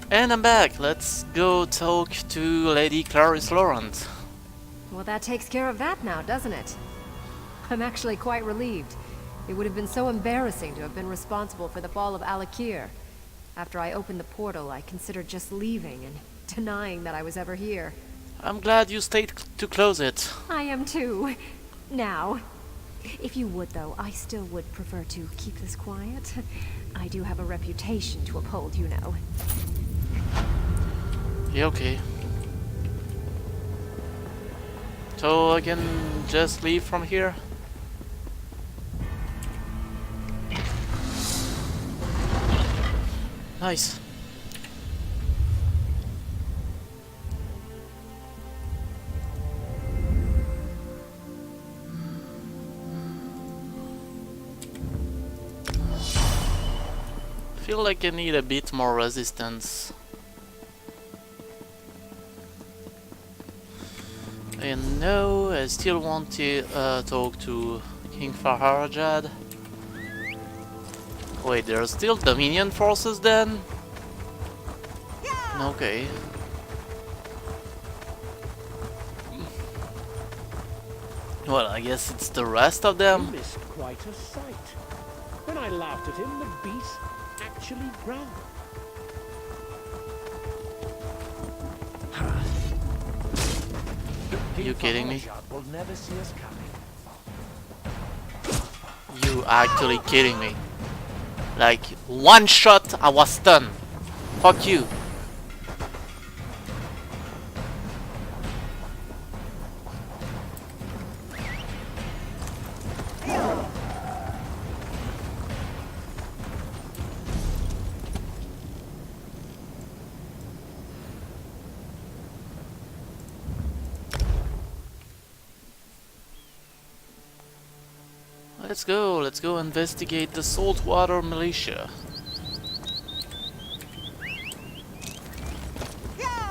And I'm back. Let's go talk to Lady Clarice Laurent. Well, that takes care of that now, doesn't it? I'm actually quite relieved. It would have been so embarrassing to have been responsible for the fall of Alakir. After I opened the portal, I considered just leaving and denying that I was ever here. I'm glad you stayed to close it. I am too. Now. If you would, though, I still would prefer to keep this quiet. I do have a reputation to uphold, you know. Yeah, okay. So I can just leave from here? Nice. Feel like I need a bit more resistance. And no, I still want to talk to King Faharajad. Wait, there are still Dominion forces then? Okay. Well, I guess it's the rest of You them. missed quite a sight. When I laughed at him, the beast actually growled. You kidding me? Will never see us coming. You actually kidding me? Like, one shot, I was stunned. Fuck you. Let's go investigate the Saltwater Militia.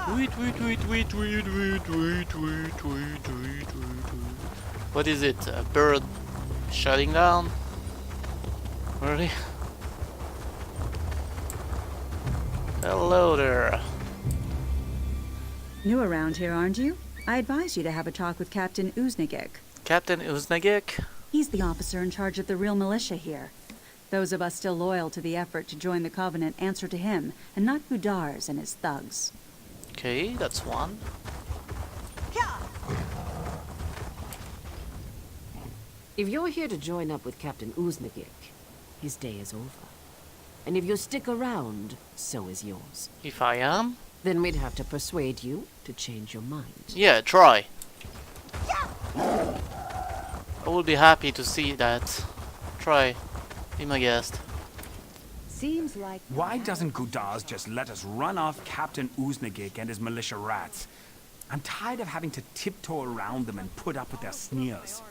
Wait. What is it? A bird shutting down? Really? Hello there. New around here, aren't you? I advise you to have a talk with Captain Uznagik. Captain Uznagik? He's the officer in charge of the real militia here. Those of us still loyal to the effort to join the Covenant answer to him, and not Gudars and his thugs. Okay, that's one. If you're here to join up with Captain Uznagik, his day is over. And if you stick around, so is yours. If I am? Then we'd have to persuade you to change your mind. Yeah, try. I will be happy to see that. Try. Be my guest. Seems like... Why doesn't Gudars just let us run off Captain Uznagik and his militia rats? I'm tired of having to tiptoe around them and put up with their sneers.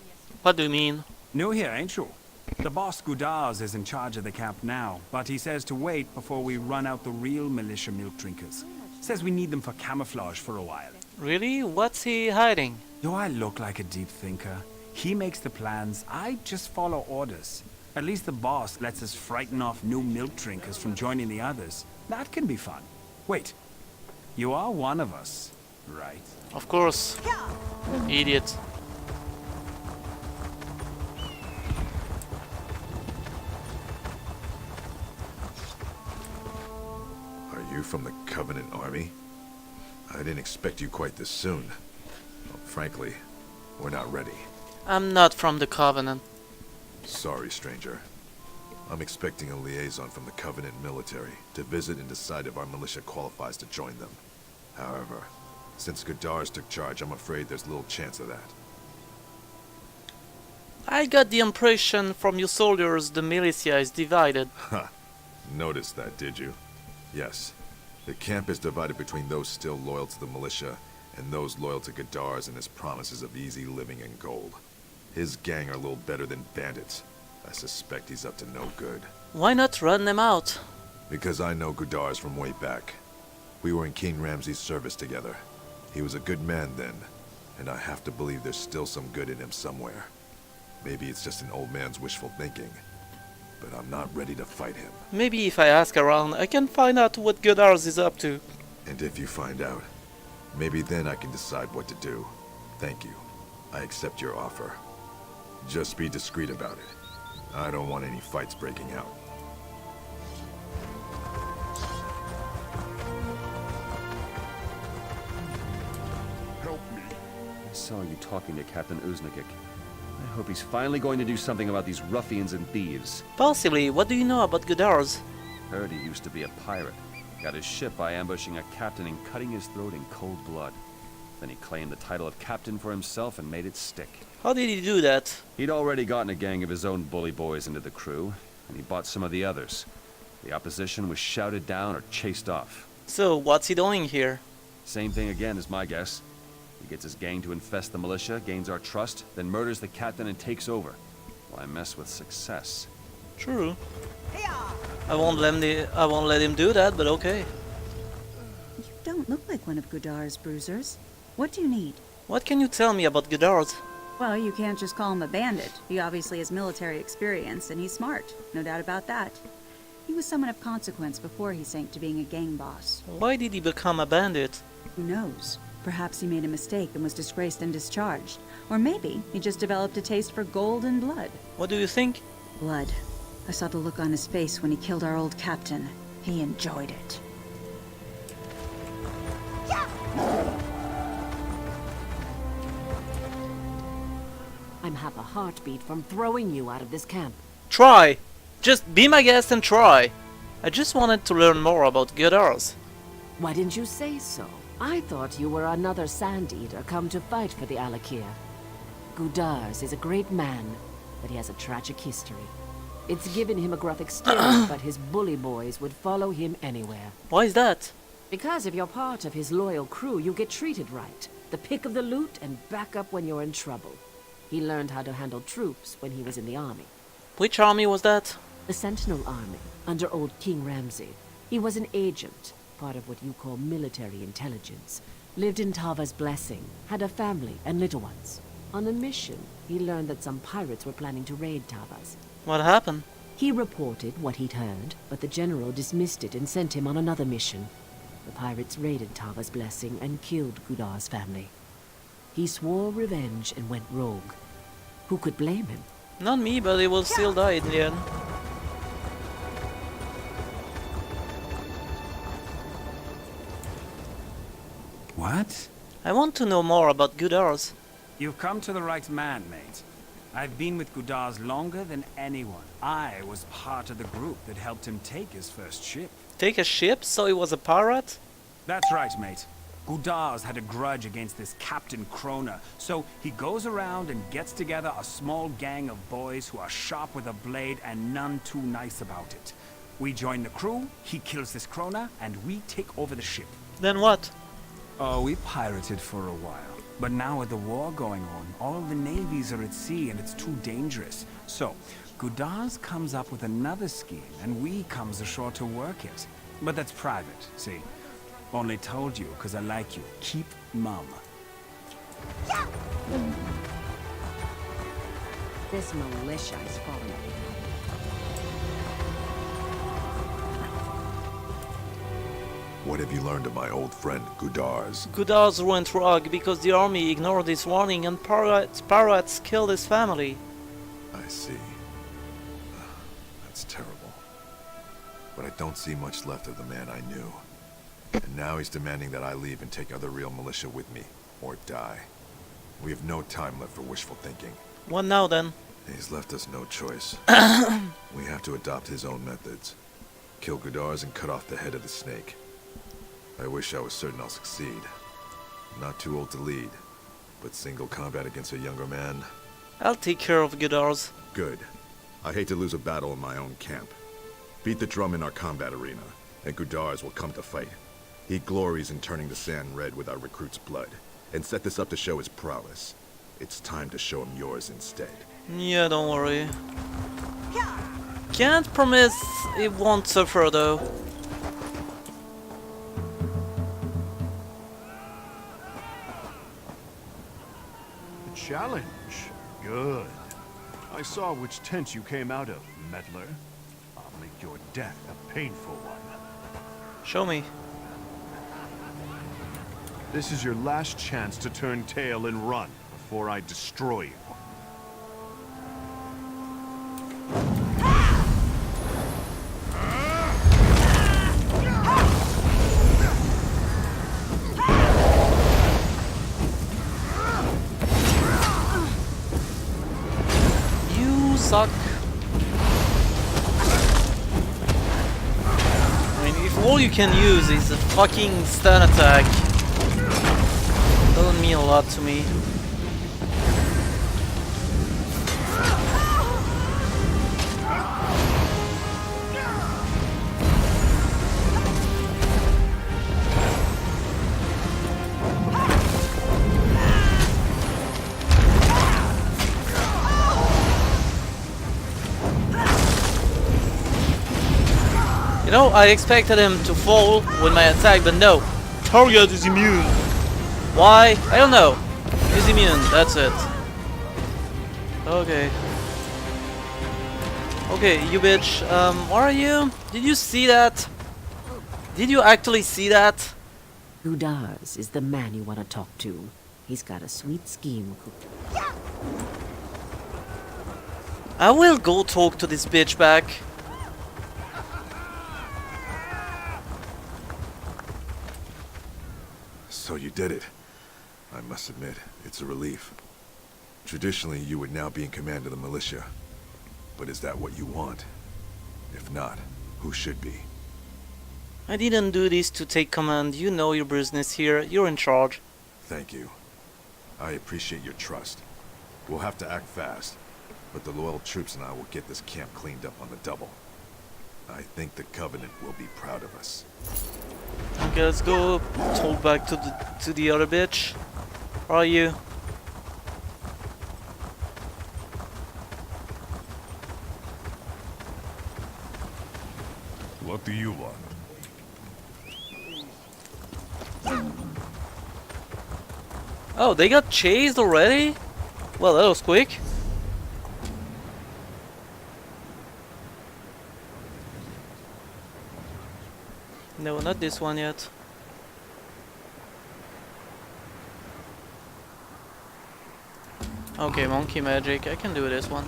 What do you mean? New here, ain't you? The boss Gudars is in charge of the camp now, but he says to wait before we run out the real militia milk drinkers. Says we need them for camouflage for a while. Really? What's he hiding? Do I look like a deep thinker? He makes the plans, I just follow orders. At least the boss lets us frighten off new milk drinkers from joining the others. That can be fun. Wait, you are one of us, right? Of course. Idiot. Are you from the Covenant Army? I didn't expect you quite this soon. Well, frankly, we're not ready. I'm not from the Covenant. Sorry, stranger. I'm expecting a liaison from the Covenant military to visit and decide if our militia qualifies to join them. However, since Gudars took charge, I'm afraid there's little chance of that. I got the impression from your soldiers the militia is divided. Ha! Noticed that, did you? Yes. The camp is divided between those still loyal to the militia and those loyal to Gudars and his promises of easy living and gold. His gang are little better than bandits. I suspect he's up to no good. Why not run them out? Because I know Gudars from way back. We were in King Ramses' service together. He was a good man then, and I have to believe there's still some good in him somewhere. Maybe it's just an old man's wishful thinking. but I'm not ready to fight him. Maybe if I ask around, I can find out what Godars is up to. And if you find out, maybe then I can decide what to do. Thank you. I accept your offer. Just be discreet about it. I don't want any fights breaking out. Help me. I saw you talking to Captain Uznagik. I hope he's finally going to do something about these ruffians and thieves. Possibly, what do you know about Godars? Heard he used to be a pirate. Got his ship by ambushing a captain and cutting his throat in cold blood. Then he claimed the title of captain for himself and made it stick. How did he do that? He'd already gotten a gang of his own bully boys into the crew, and he bought some of the others. The opposition was shouted down or chased off. So, what's he doing here? Same thing again is my guess. He gets his gang to infest the militia, gains our trust, then murders the captain and takes over. Why mess with success? True. I won't let him do that, but okay. You don't look like one of Gudar's bruisers. What do you need? What can you tell me about Godars? Well, you can't just call him a bandit. He obviously has military experience, and he's smart. No doubt about that. He was someone of consequence before he sank to being a gang boss. Why did he become a bandit? Who knows? Perhaps he made a mistake and was disgraced and discharged. Or maybe he just developed a taste for gold and blood. What do you think? Blood. I saw the look on his face when he killed our old captain. He enjoyed it. I'm half a heartbeat from throwing you out of this camp. Try! Just be my guest and try! I just wanted to learn more about Godars. Why didn't you say so? I thought you were another Sand Eater come to fight for the Alakir. Gudars is a great man, but he has a tragic history. It's given him a gruff exterior, but his bully boys would follow him anywhere. Why is that? Because if you're part of his loyal crew, you get treated right. The pick of the loot and back up when you're in trouble. He learned how to handle troops when he was in the army. Which army was that? The Sentinel Army, under old King Ramsay. He was an agent, part of what you call military intelligence. Lived in Tava's Blessing, had a family and little ones. On a mission, he learned that some pirates were planning to raid Tavas. What happened? He reported what he'd heard, but the general dismissed it and sent him on another mission. The pirates raided Tava's Blessing and killed Gudar's family. He swore revenge and went rogue. Who could blame him? Not me, but he will still die in the end. What? I want to know more about Godars. You've come to the right man, mate. I've been with Gudars longer than anyone. I was part of the group that helped him take his first ship. Take a ship, so he was a pirate? That's right, mate. Gudars had a grudge against this Captain Krona, so he goes around and gets together a small gang of boys who are sharp with a blade and none too nice about it. We join the crew, he kills this Krona, and we take over the ship. Then what? Oh, we pirated for a while. But now with the war going on, all the navies are at sea and it's too dangerous. So, Gudars comes up with another scheme and we comes ashore to work it. But that's private, see? Only told you because I like you. Keep mum. This militia is following me. What have you learned of my old friend, Gudars? Godars went rogue because the army ignored his warning and pirates killed his family. I see. That's terrible. But I don't see much left of the man I knew. And now he's demanding that I leave and take other real militia with me, or die. We have no time left for wishful thinking. What now then? He's left us no choice. We have to adopt his own methods. Kill Gudars and cut off the head of the snake. I wish I was certain I'll succeed. I'm not too old to lead, but single combat against a younger man? I'll take care of Godars. Good. I hate to lose a battle in my own camp. Beat the drum in our combat arena, and Gudars will come to fight. He glories in turning the sand red with our recruits' blood, and set this up to show his prowess. It's time to show him yours instead. Yeah, don't worry. Can't promise it won't suffer though. Challenge? Good. I saw which tent you came out of, meddler. your death a painful one. Show me. This is your last chance to turn tail and run before I destroy you. You suck. I mean, if all you can use is a fucking stun attack, doesn't mean a lot to me. You know, I expected him to fall with my attack, but no. Target is immune. Why? I don't know. He's immune, that's it. Okay. Okay, you bitch. Where are you? Did you see that? Did you actually see that? Gudars is the man you want to talk to. He's got a sweet scheme cooked. I will go talk to this bitch back. So you did it. I must admit, it's a relief. Traditionally, you would now be in command of the militia. But is that what you want? If not, who should be? I didn't do this to take command. You know your business here. You're in charge. Thank you. I appreciate your trust. We'll have to act fast, but the loyal troops and I will get this camp cleaned up on the double. I think the Covenant will be proud of us. Okay, let's go talk back to the other bitch. Where are you? What do you want? Oh, they got chased already? Well, that was quick. No, not this one yet. Okay, monkey magic. I can do this one.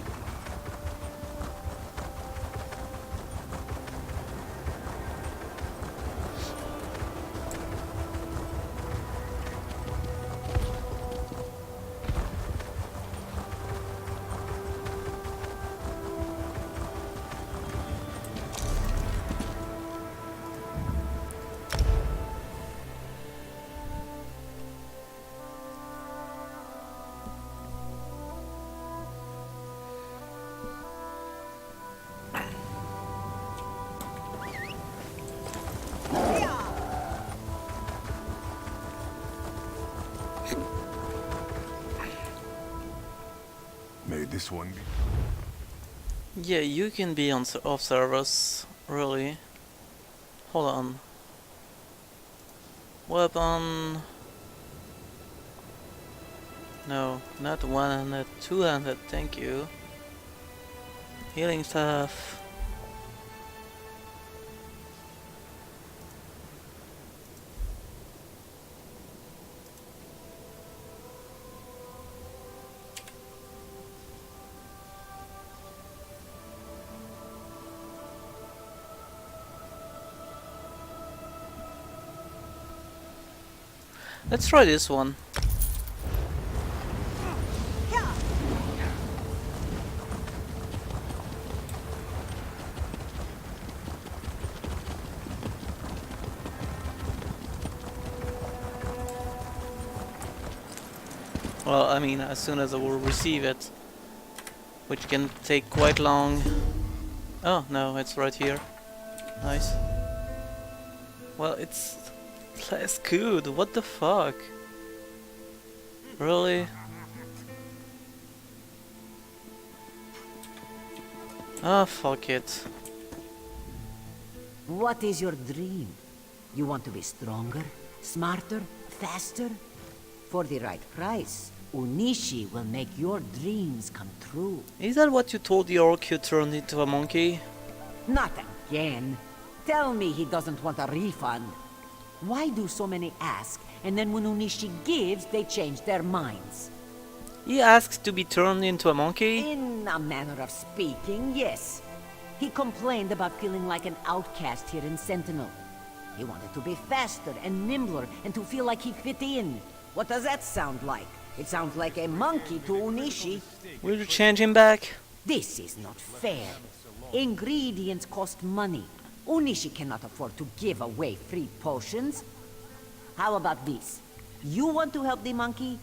May this one be... Yeah, you can be on off service, really. Hold on. Weapon. No, not 100, 200, thank you. Healing staff. Let's try this one. Well, I mean, as soon as I will receive it, which can take quite long. Oh, no, it's right here. Nice. Well, it's less good. What the fuck? Really? Ah, fuck it. What is your dream? You want to be stronger, smarter, faster? For the right price, Unishi will make your dreams come true. Is that what you told the orc you turned into a monkey? Nothing. again. Tell me he doesn't want a refund. Why do so many ask, and then when Unishi gives, they change their minds? He asks to be turned into a monkey? In a manner of speaking, yes. He complained about feeling like an outcast here in Sentinel. He wanted to be faster and nimbler and to feel like he fit in. What does that sound like? It sounds like a monkey to Unishi. Will you change him back? This is not fair. Ingredients cost money. Unishi cannot afford to give away free potions. How about this? You want to help the monkey?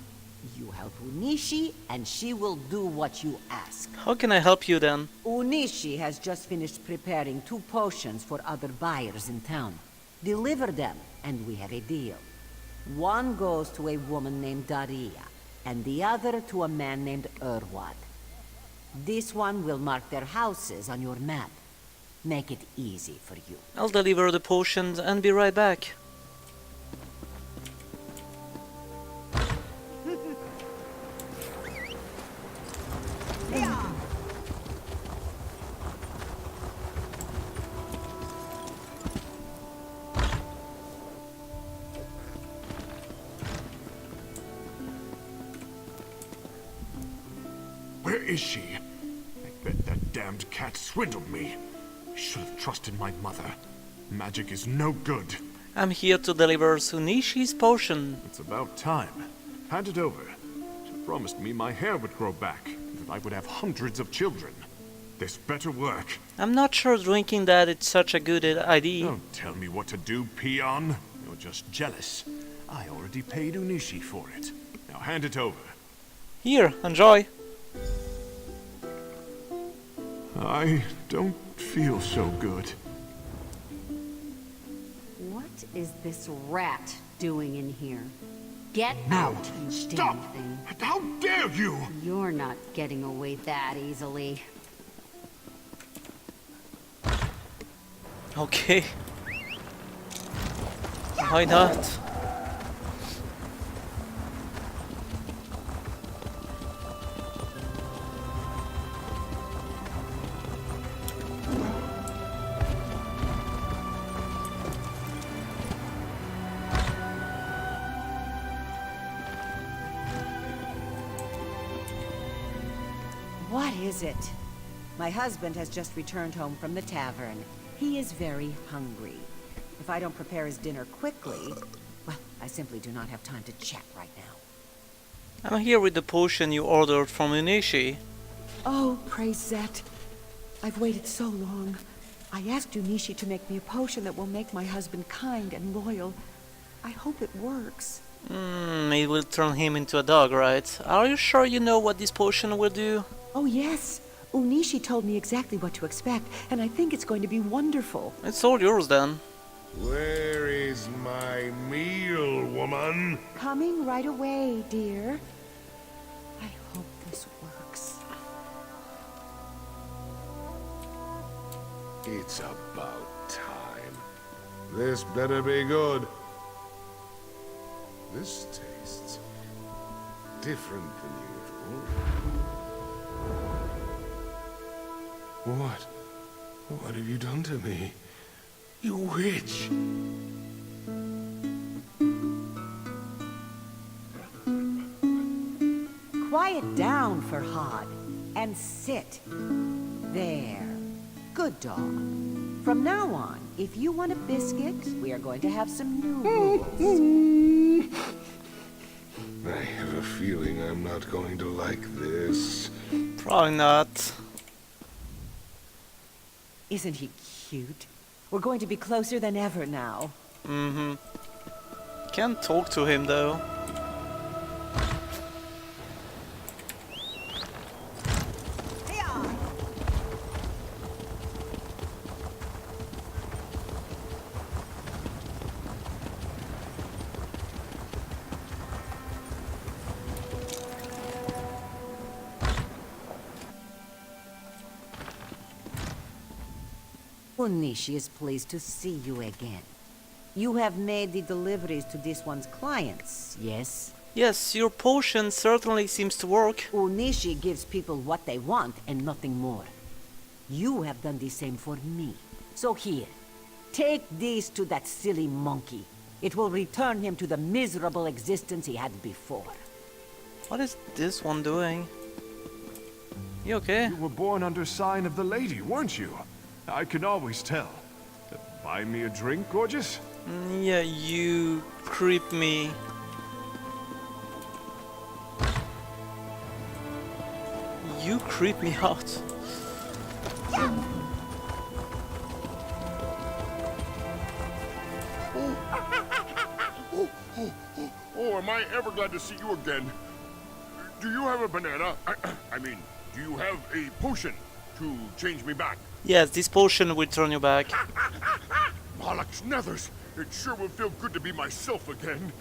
You help Unishi, and she will do what you ask. How can I help you then? Unishi has just finished preparing 2 potions for other buyers in town. Deliver them, and we have a deal. One goes to a woman named Daria, and the other to a man named Urwad. This one will mark their houses on your map. Make it easy for you. I'll deliver the potions and be right back. Where is she? I bet that damned cat swindled me. I should have trusted my mother. Magic is no good. I'm here to deliver Sunishi's potion. It's about time. Hand it over. She promised me my hair would grow back, and that I would have hundreds of children. This better work. I'm not sure drinking that it's such a good idea. Don't tell me what to do, peon. You're just jealous. I already paid Unishi for it. Now hand it over. Here, enjoy. I don't feel so good. What is this rat doing in here? Get No! out, you Stop! damn thing. How dare you! You're not getting away that easily. Okay. Why not? What is it? My husband has just returned home from the tavern. He is very hungry. If I don't prepare his dinner quickly, well, I simply do not have time to chat right now. I'm here with the potion you ordered from Unishi. Oh, praise Zet. I've waited so long. I asked Unishi to make me a potion that will make my husband kind and loyal. I hope it works. It will turn him into a dog, right? Are you sure you know what this potion will do? Oh, yes. Unishi told me exactly what to expect, and I think it's going to be wonderful. It's all yours then. Where is my meal, woman? Coming right away, dear. I hope this works. It's about time. This better be good. This tastes different than usual. What have you done to me? You witch! Quiet down, Farhad, and sit. There. Good dog. From now on, if you want a biscuit, we are going to have some new rules. I have a feeling I'm not going to like this. Probably not. Isn't he cute? We're going to be closer than ever now. Can't talk to him though. Unishi is pleased to see you again. You have made the deliveries to this one's clients, yes? Yes, your potion certainly seems to work. Unishi gives people what they want and nothing more. You have done the same for me. So here, take this to that silly monkey. It will return him to the miserable existence he had before. What is this one doing? You okay? You were born under sign of the lady, weren't you? I can always tell. Buy me a drink, gorgeous? Yeah, you creep me. You creep me out. Oh, am I ever glad to see you again. Do you have a banana? I mean, do you have a potion to change me back? Yes, this potion will turn you back. Bollocks nethers! It sure will feel good to be myself again.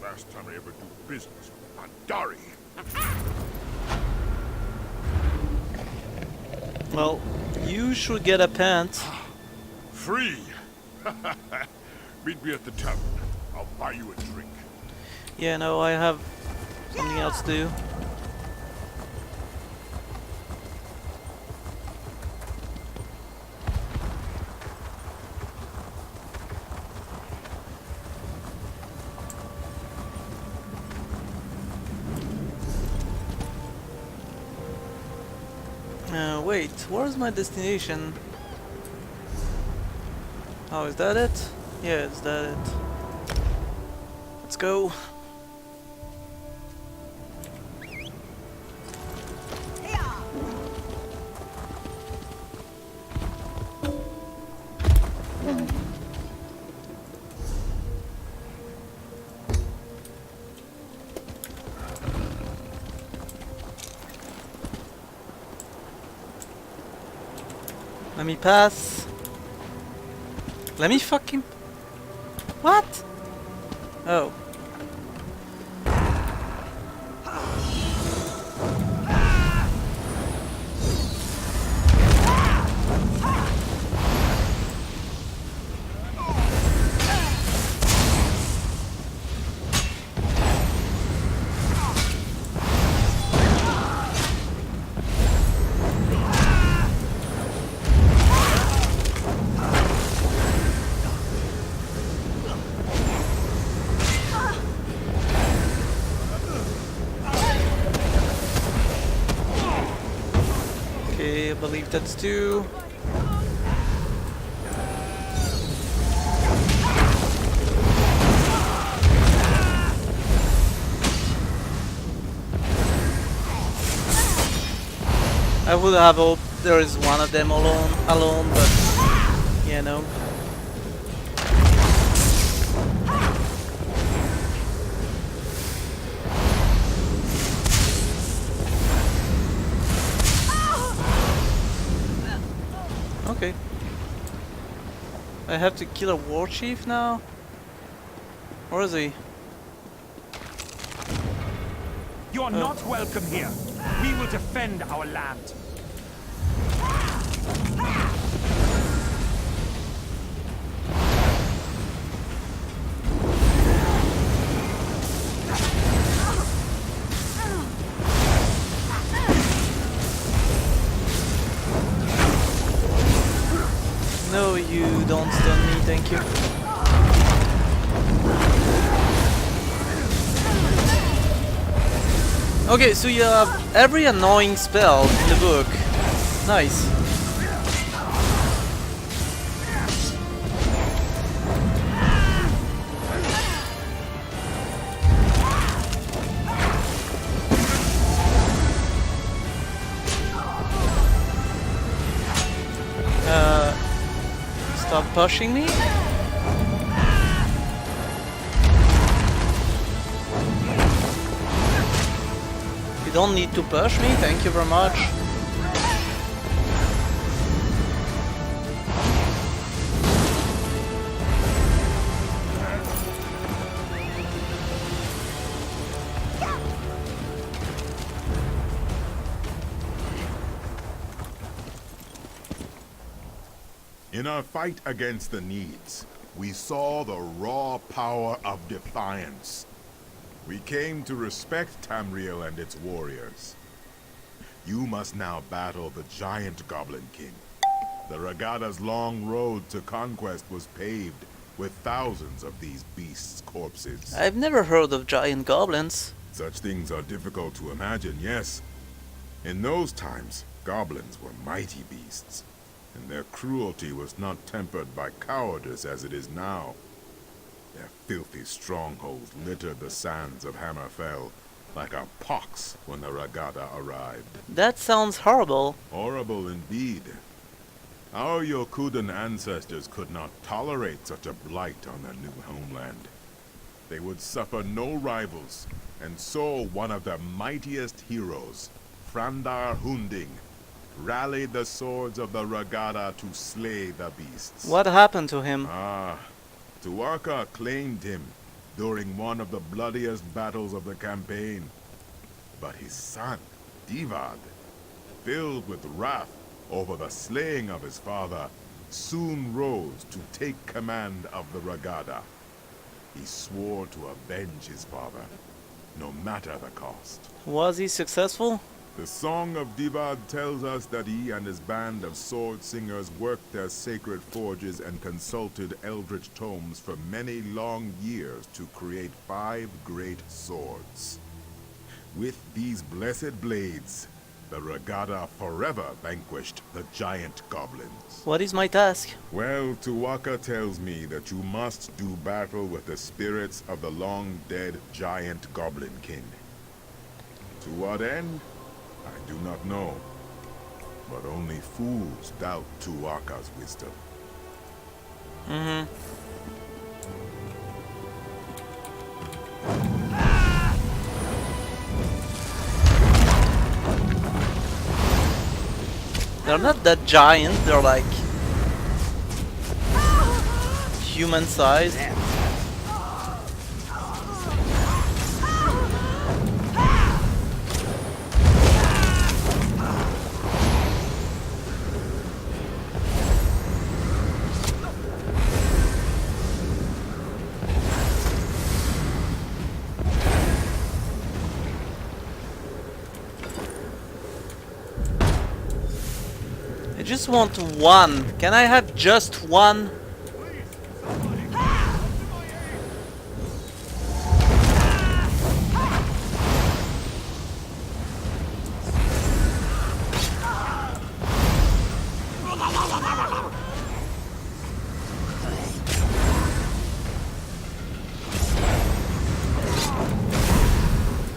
Last time I ever do business with Andari. Well, you should get a pant. Free! Meet me at the tavern. I'll buy you a drink. Yeah, no, I have something else to do. Wait, where's my destination? Oh, is that it? Yeah, is that it? Let's go. Let me pass. Let me fucking... What? Oh. I believe that's two. I would have hoped there is one of them alone, but yeah, no. Okay. I have to kill a war chief now? Where is he? You are not welcome here. We will defend our land. No, you don't stun me, thank you. Okay, so you have every annoying spell in the book. Nice. Stop pushing me? You don't need to push me, thank you very much. In our fight against the Needs, we saw the raw power of defiance. We came to respect Tamriel and its warriors. You must now battle the giant Goblin King. The Ragada's long road to conquest was paved with thousands of these beasts' corpses. I've never heard of giant goblins. Such things are difficult to imagine, yes. In those times, goblins were mighty beasts, and their cruelty was not tempered by cowardice as it is now. Their filthy strongholds littered the sands of Hammerfell like a pox when the Ragada arrived. That sounds horrible. Horrible indeed. Our Yokudan ancestors could not tolerate such a blight on their new homeland. They would suffer no rivals, and so one of their mightiest heroes, Frandar Hunding, rallied the swords of the Ragada to slay the beasts. What happened to him? Tuaka claimed him during one of the bloodiest battles of the campaign. But his son, Divad, filled with wrath over the slaying of his father, soon rose to take command of the Ragada. He swore to avenge his father, no matter the cost. Was he successful? The Song of Divad tells us that he and his band of sword singers worked their sacred forges and consulted eldritch tomes for many long years to create 5 great swords. With these blessed blades, the Ragada forever vanquished the giant goblins. What is my task? Well, Tuaka tells me that you must do battle with the spirits of the long-dead giant goblin king. To what end? I do not know. But only fools doubt Tuaka's wisdom. They're not that giant, they're like human sized. I just want one. Can I have just one?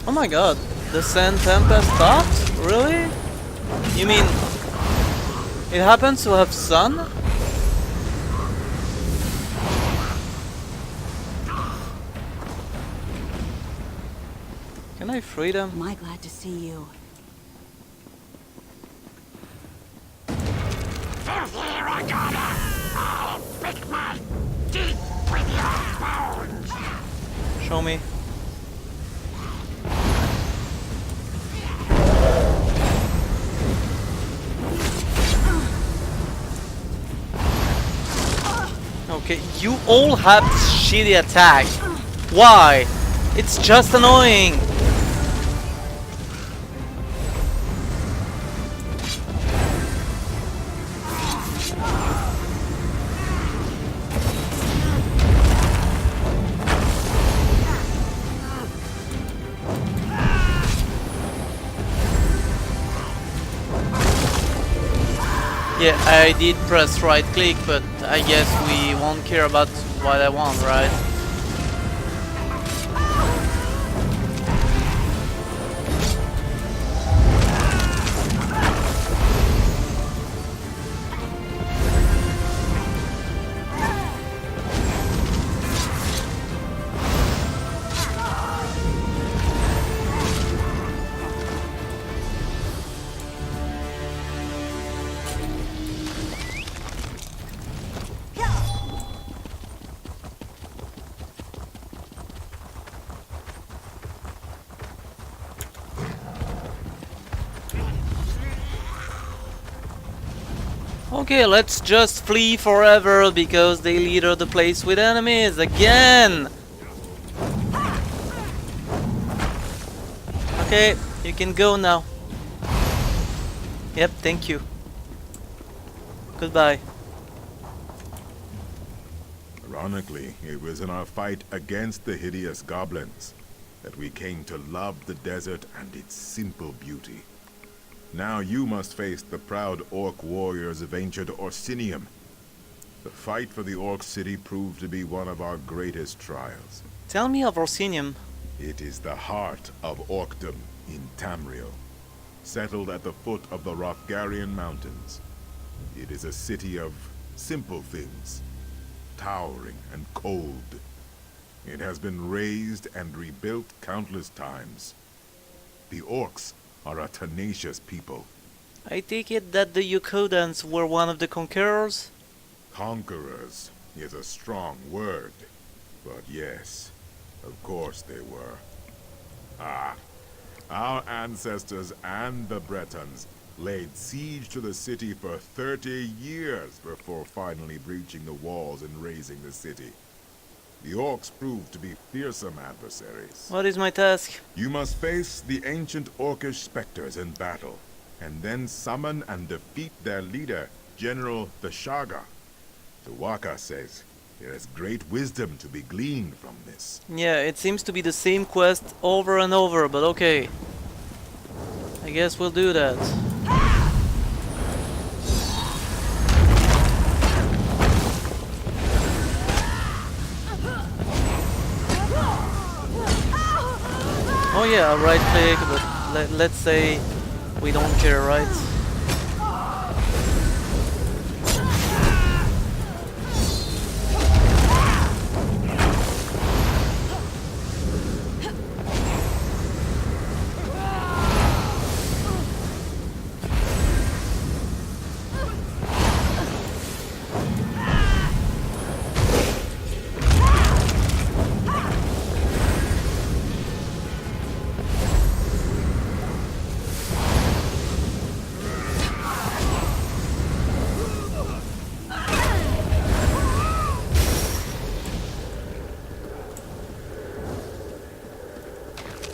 Oh my god, the Sand Tempest stopped? Really? You mean it happens to have sun? Can I free them? Am I glad to see you? Show me. Okay, you all have this shitty attack. Why? It's just annoying. Yeah, I did press right click, but I guess we won't care about what I want, right? Okay, let's just flee forever because they litter the place with enemies again. Okay, you can go now. Yep, thank you. Goodbye. Ironically, it was in our fight against the hideous goblins that we came to love the desert and its simple beauty. Now you must face the proud orc warriors of ancient Orsinium. The fight for the orc city proved to be one of our greatest trials. Tell me of Orsinium. It is the heart of Orcdom in Tamriel, settled at the foot of the Rothgarian Mountains. It is a city of simple things, towering and cold. It has been razed and rebuilt countless times. The orcs are a tenacious people. I take it that the Yokodans were one of the conquerors? Conquerors is a strong word, but yes, of course they were. Our ancestors and the Bretons laid siege to the city for 30 years before finally breaching the walls and razing the city. The orcs proved to be fearsome adversaries. What is my task? You must face the ancient orcish specters in battle, and then summon and defeat their leader, General Thashaga. Tuwaka says there is great wisdom to be gleaned from this. Yeah, it seems to be the same quest over and over, but okay. I guess we'll do that. Oh yeah, right click, but let's say we don't care, right?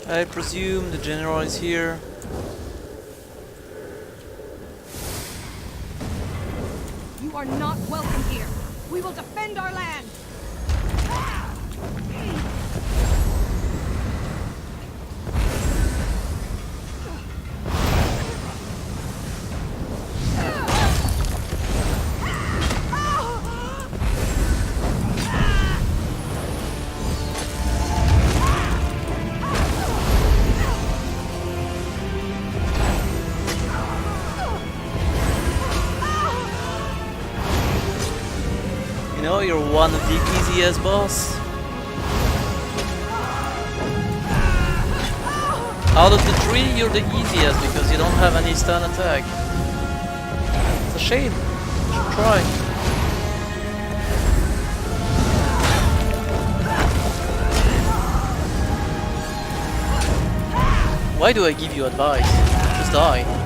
I presume the general is here. You are not welcome here. We will defend our land. You know, you're one of the easiest boss. Out of the three, you're the easiest because you don't have any stun attack. It's a shame. You should try. Why do I give you advice? Just die.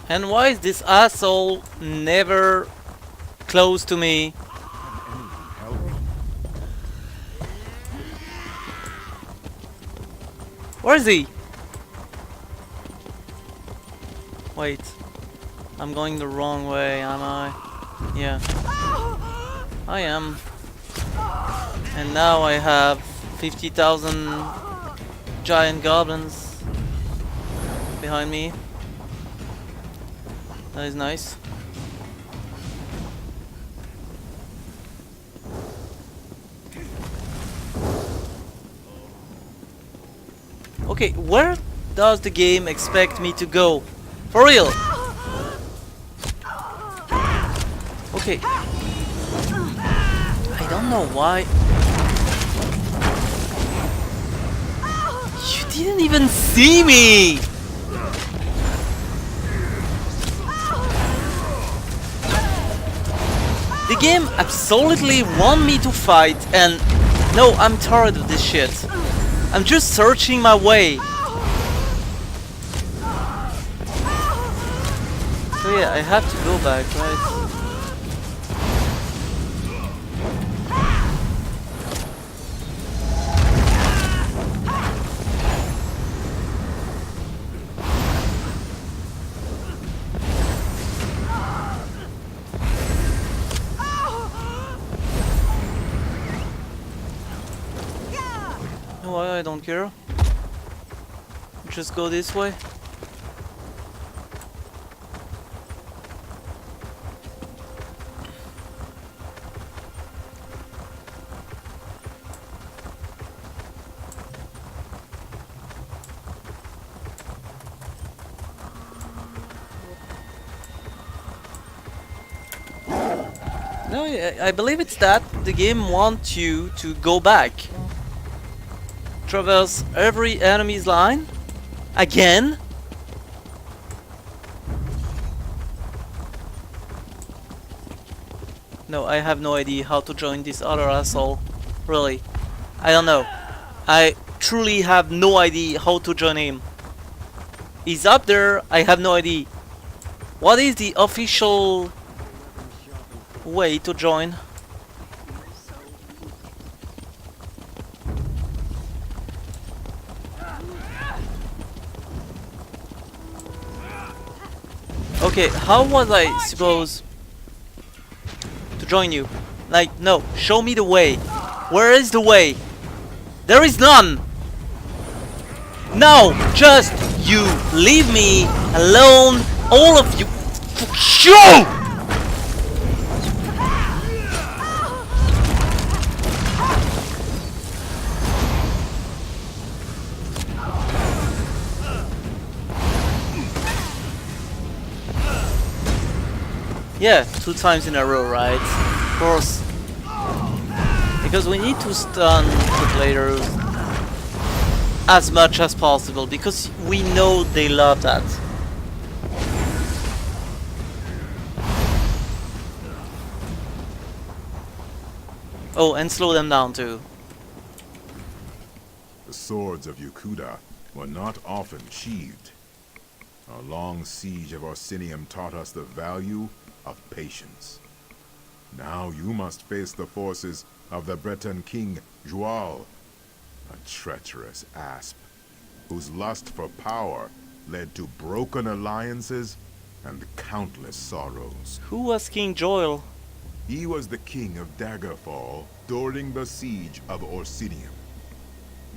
And why is this asshole never close to me? Where is he? Wait, I'm going the wrong way, am I? Yeah, I am. And now I have 50,000 giant goblins behind me. That is nice. Okay, where does the game expect me to go? For real? Okay. I don't know why. You didn't even see me! The game absolutely want me to fight, and No, I'm tired of this shit. I'm just searching my way. So yeah, I have to go back, right? Why I don't care. Just go this way. No, I believe it's that the game wants you to go back. Traverse every enemy's line again. No, I have no idea how to join this other asshole. Really, I don't know. I truly have no idea how to join him. He's up there. I have no idea. What is the official way to join? Okay, how was I supposed to join you? Like, no, show me the way. Where is the way? There is none! No, just you leave me alone, all of you. Shoo! Yeah, 2 times in a row, right? Of course. Because we need to stun the players as much as possible, because we know they love that. Oh, and slow them down too. The swords of Yukuda were not often sheathed. Our long siege of Orsinium taught us the value of patience. Now you must face the forces of the Breton king, Joual, a treacherous asp, whose lust for power led to broken alliances and countless sorrows. Who was King Joel? He was the king of Daggerfall during the siege of Orsinium.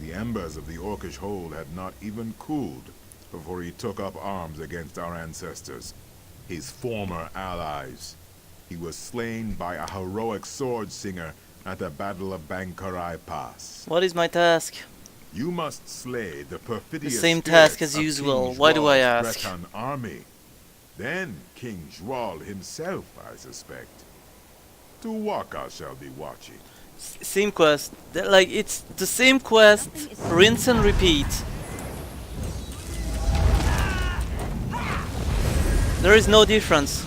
The embers of the Orcish hold had not even cooled before he took up arms against our ancestors, his former allies. He was slain by a heroic sword singer at the Battle of Bankarai Pass. What is my task? You must slay the perfidious The same task as spirits of usual. King Why do I Joual's ask? Breton army. Then King Joual himself, I suspect. Tuwaka shall be watching. Same quest. Like, it's the same quest, rinse and repeat. There is no difference.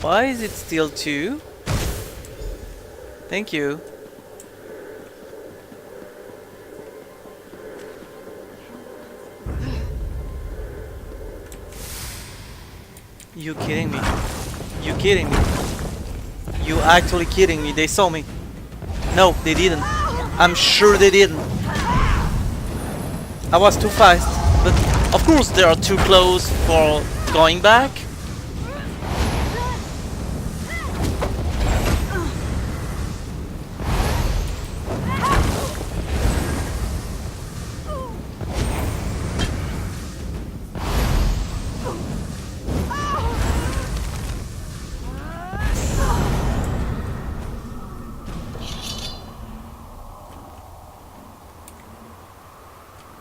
Why is it still 2? Thank you. You kidding me? You kidding me? You actually kidding me? They saw me. No, they didn't. I'm sure they didn't. I was too fast. But of course they are too close for going back.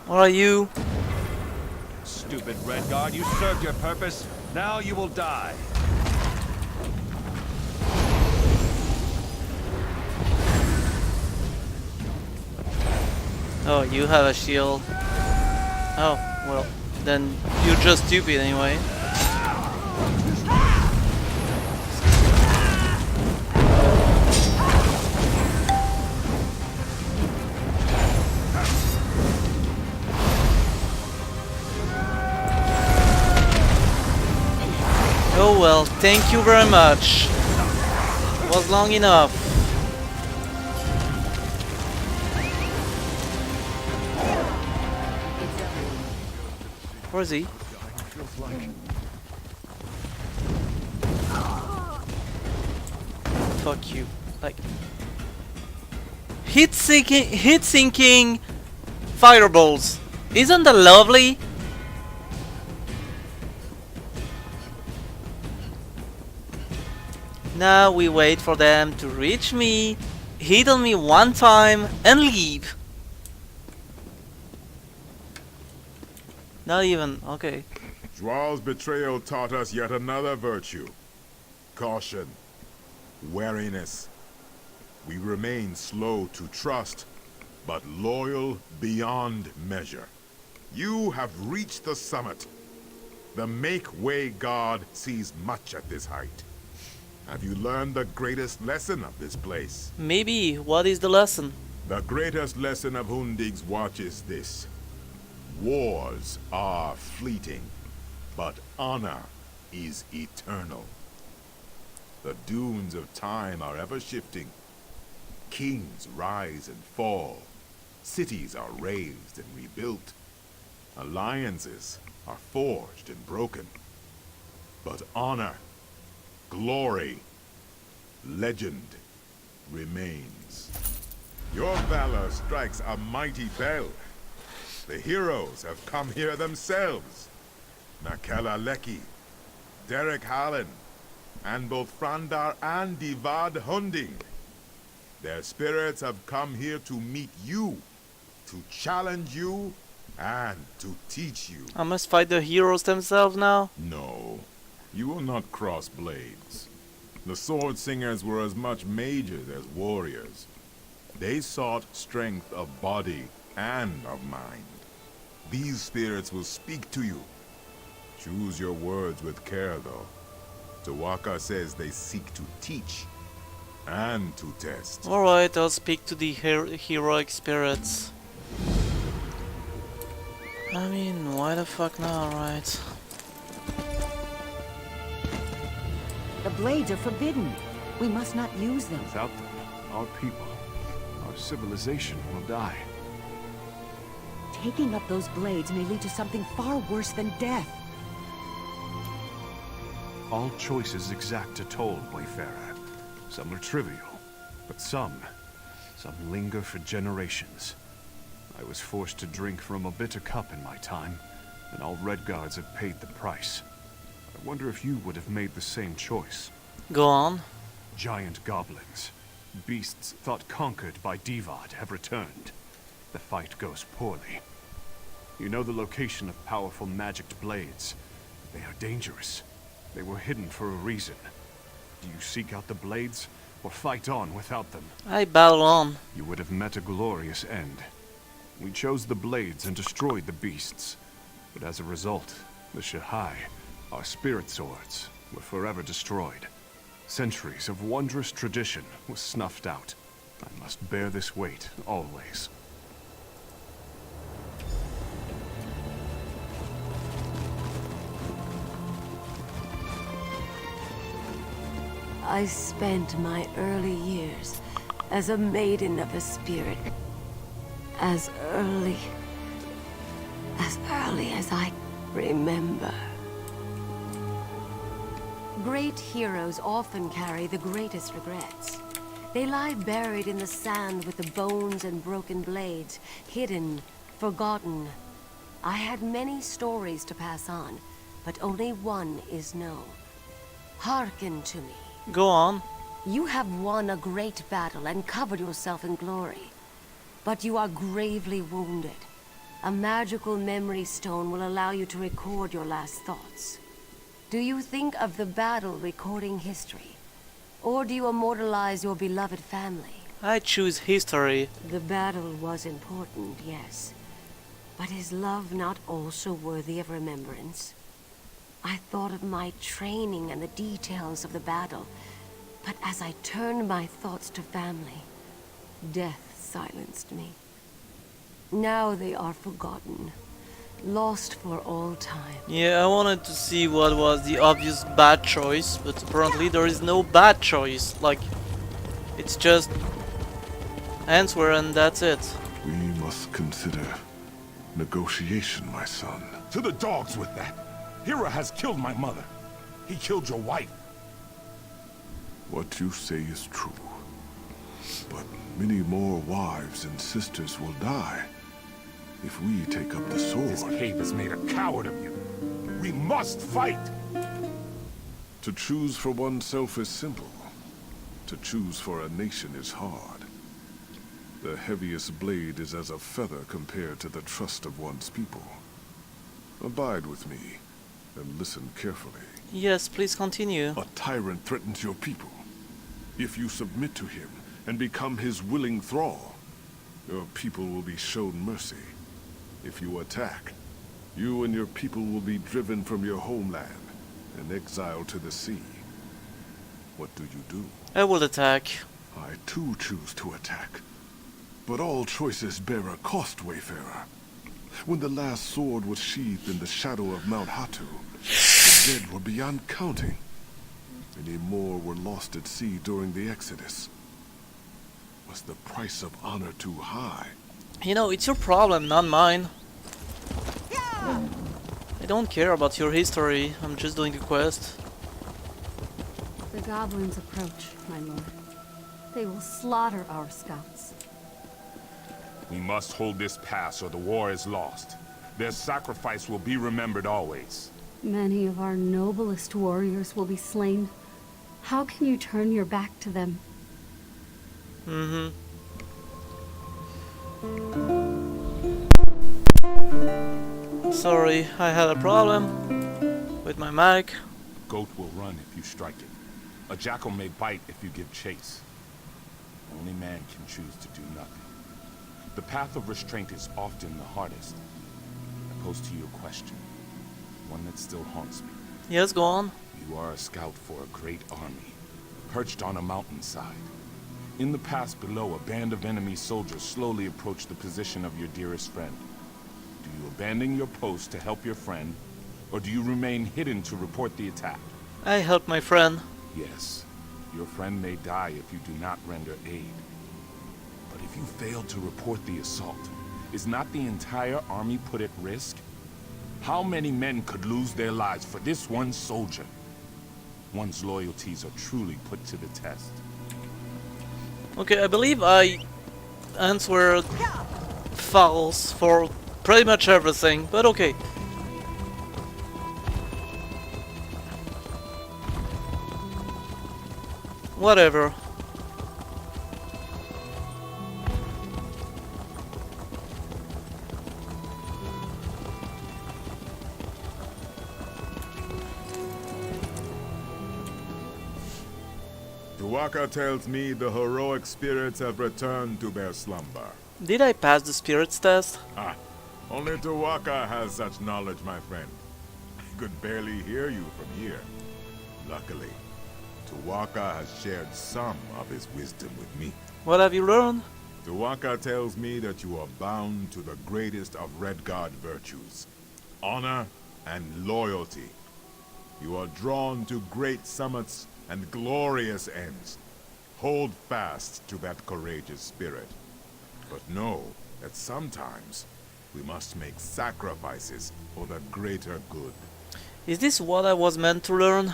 What are you? Stupid Redguard, you served your purpose. Now you will die. Oh, you have a shield. Oh, well, then you're just stupid anyway. Oh well, thank you very much. Was long enough. Where is he? Fuck you. Like heat sinking fireballs. Isn't that lovely? Now we wait for them to reach me, hit on me one time, and leave. Not even, okay. Joal's betrayal taught us yet another virtue. Caution. Wariness. We remain slow to trust, but loyal beyond measure. You have reached the summit. The Make-Way God sees much at this height. Have you learned the greatest lesson of this place? Maybe. What is the lesson? The greatest lesson of Hundig's watch is this. Wars are fleeting, but honor is eternal. The dunes of time are ever shifting. Kings rise and fall. Cities are raised and rebuilt. Alliances are forged and broken. But honor, glory, legend remains. Your valor strikes a mighty bell. The heroes have come here themselves. Nakela Leki, Derek Hallen, and both Frandar and Divad Hunding. Their spirits have come here to meet you, to challenge you, and to teach you. I must fight the heroes themselves now? No, you will not cross blades. The Sword Singers were as much mages as warriors. They sought strength of body and of mind. These spirits will speak to you. Choose your words with care, though. Tawaka says they seek to teach and to test. Alright, I'll speak to the heroic spirits. I mean, why the fuck not, right? The blades are forbidden. We must not use them. Without them, our people, our civilization will die. Taking up those blades may lead to something far worse than death. All choices exact a toll, Wayfarer. Some are trivial, but some linger for generations. I was forced to drink from a bitter cup in my time, and all Redguards have paid the price. I wonder if you would have made the same choice. Go on. Giant goblins, beasts thought conquered by Divad, have returned. The fight goes poorly. You know the location of powerful magicked blades. They are dangerous. They were hidden for a reason. Do you seek out the blades, or fight on without them? I battle on. You would have met a glorious end. We chose the blades and destroyed the beasts. But as a result, the Shahai, our spirit swords, were forever destroyed. Centuries of wondrous tradition was snuffed out. I must bear this weight, always. I spent my early years as a maiden of a spirit. As early as I remember. Great heroes often carry the greatest regrets. They lie buried in the sand with the bones and broken blades, hidden, forgotten. I had many stories to pass on, but only one is known. Hearken to me. Go on. You have won a great battle and covered yourself in glory. But you are gravely wounded. A magical memory stone will allow you to record your last thoughts. Do you think of the battle recording history? Or do you immortalize your beloved family? I choose history. The battle was important, yes. But is love not also worthy of remembrance? I thought of my training and the details of the battle, but as I turned my thoughts to family, death silenced me. Now they are forgotten, lost for all time. Yeah, I wanted to see what was the obvious bad choice, but apparently there is no bad choice. Like, it's just answer and that's it. We must consider negotiation, my son. To the dogs with that! Hira has killed my mother. He killed your wife. What you say is true. But many more wives and sisters will die if we take up the sword. This cave has made a coward of you. We must fight! To choose for oneself is simple. To choose for a nation is hard. The heaviest blade is as a feather compared to the trust of one's people. Abide with me, and listen carefully. Yes, please continue. A tyrant threatens your people. If you submit to him and become his willing thrall, your people will be shown mercy. If you attack, you and your people will be driven from your homeland and exiled to the sea. What do you do? I will attack. I too choose to attack. But all choices bear a cost, Wayfarer. When the last sword was sheathed in the shadow of Mount Hatu, the dead were beyond counting. Many more were lost at sea during the Exodus. Was the price of honor too high? You know, it's your problem, not mine. I don't care about your history, I'm just doing a quest. The goblins approach, my lord. They will slaughter our scouts. We must hold this pass or the war is lost. Their sacrifice will be remembered always. Many of our noblest warriors will be slain. How can you turn your back to them? Sorry, I had a problem with my mic. A goat will run if you strike it. A jackal may bite if you give chase. Only man can choose to do nothing. The path of restraint is often the hardest. I pose to you a question, one that still haunts me. Yes, go on. You are a scout for a great army, perched on a mountainside. In the pass below, a band of enemy soldiers slowly approach the position of your dearest friend. Do you abandon your post to help your friend, or do you remain hidden to report the attack? I help my friend. Yes, your friend may die if you do not render aid. But if you fail to report the assault, is not the entire army put at risk? How many men could lose their lives for this one soldier? One's loyalties are truly put to the test. Okay, I believe I answered false for pretty much everything, but okay. Whatever. Tu'whacca tells me the heroic spirits have returned to their slumber. Did I pass the spirits test? Ah, only Tu'whacca has such knowledge, my friend. I could barely hear you from here. Luckily, Tu'whacca has shared some of his wisdom with me. What have you learned? Tu'whacca tells me that you are bound to the greatest of Redguard virtues, honor and loyalty. You are drawn to great summits and glorious ends. Hold fast to that courageous spirit. But know that sometimes we must make sacrifices for the greater good. Is this what I was meant to learn?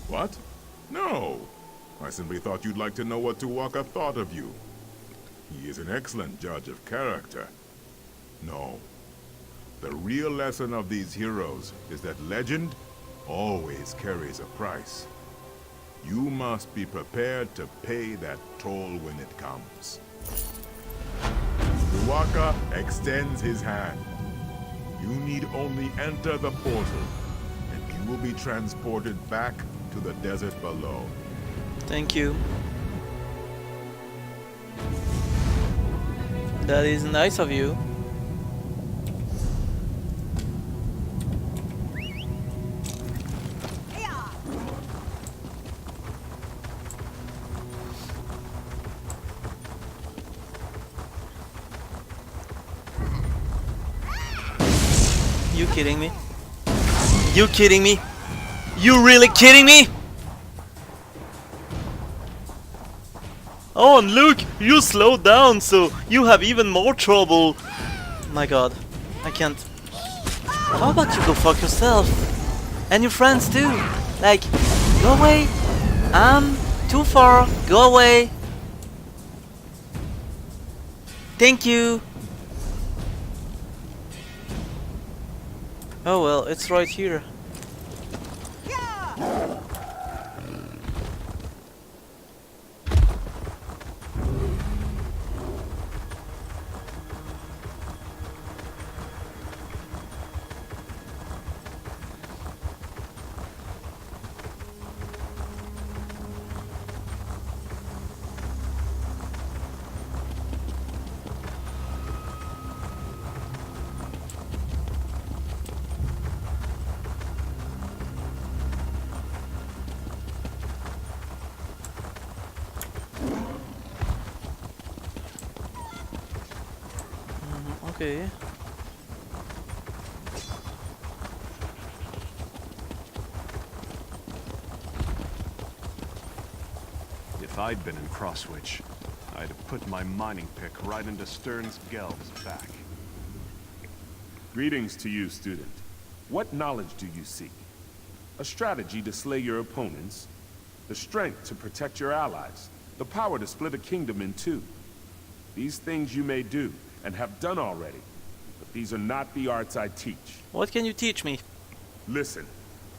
What? No. I simply thought you'd like to know what Tu'whacca thought of you. He is an excellent judge of character. No. The real lesson of these heroes is that legend always carries a price. You must be prepared to pay that toll when it comes. Tuaka extends his hand. You need only enter the portal, and you will be transported back to the desert below. Thank you. That is nice of you. You kidding me? You kidding me? You really kidding me? Oh, and look, you slowed down, so you have even more trouble. My god, I can't. How about you go fuck yourself? And your friends too. Like, go away. I'm too far. Go away. Thank you. Oh well, it's right here. Okay. If I'd been in Crosswitch, I'd have put my mining pick right into Stern's Gelb's back. Greetings to you, student. What knowledge do you seek? A strategy to slay your opponents? The strength to protect your allies? The power to split a kingdom in two? These things you may do, and have done already. But these are not the arts I teach. What can you teach me? Listen,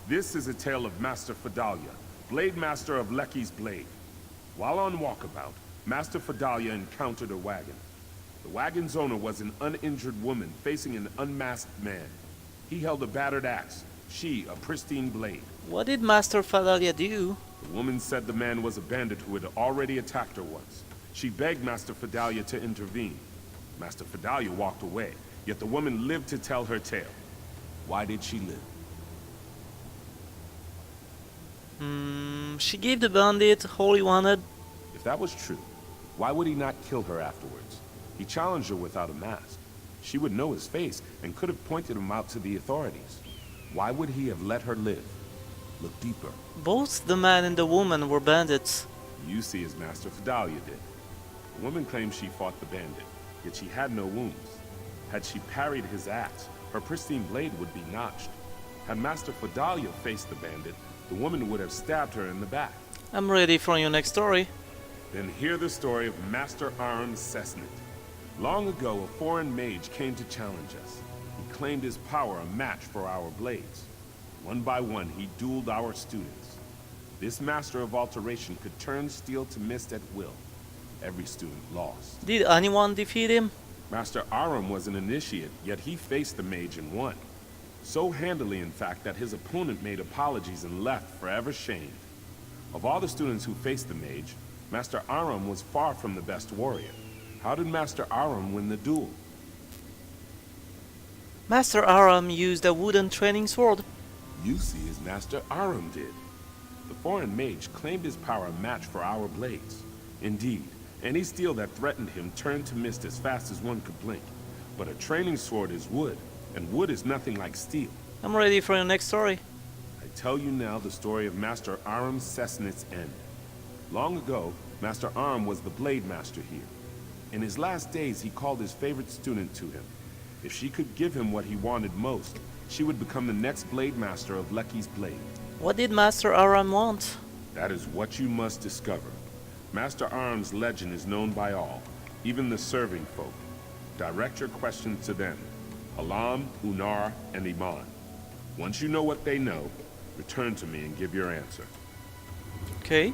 this is a tale of Master Fedalia, Blade Master of Lecky's Blade. While on walkabout, Master Fedalia encountered a wagon. The wagon's owner was an uninjured woman facing an unmasked man. He held a battered axe, she a pristine blade. What did Master Fedalia do? The woman said the man was a bandit who had already attacked her once. She begged Master Fedalia to intervene. Master Fedalia walked away, yet the woman lived to tell her tale. Why did she live? She gave the bandit all he wanted. If that was true, why would he not kill her afterwards? He challenged her without a mask. She would know his face and could have pointed him out to the authorities. Why would he have let her live? Look deeper. Both the man and the woman were bandits. You see as Master Fedalia did. The woman claimed she fought the bandit, yet she had no wounds. Had she parried his axe, her pristine blade would be notched. Had Master Fedalia faced the bandit, the woman would have stabbed her in the back. I'm ready for your next story. Then hear the story of Master Aram Cessnit. Long ago, a foreign mage came to challenge us. He claimed his power a match for our blades. One by one, he dueled our students. This master of alteration could turn steel to mist at will. Every student lost. Did anyone defeat him? Master Aram was an initiate, yet he faced the mage and won. So handily, in fact, that his opponent made apologies and left forever shamed. Of all the students who faced the mage, Master Aram was far from the best warrior. How did Master Aram win the duel? Master Aram used a wooden training sword. You see as Master Aram did. The foreign mage claimed his power a match for our blades. Indeed, any steel that threatened him turned to mist as fast as one could blink. But a training sword is wood, and wood is nothing like steel. I'm ready for your next story. I tell you now the story of Master Aram Cessnit's end. Long ago, Master Aram was the Blade Master here. In his last days, he called his favorite student to him. If she could give him what he wanted most, she would become the next Blade Master of Lecky's Blade. What did Master Aram want? That is what you must discover. Master Aram's legend is known by all, even the serving folk. Direct your questions to them, Alam, Unar, and Iman. Once you know what they know, return to me and give your answer. Okay.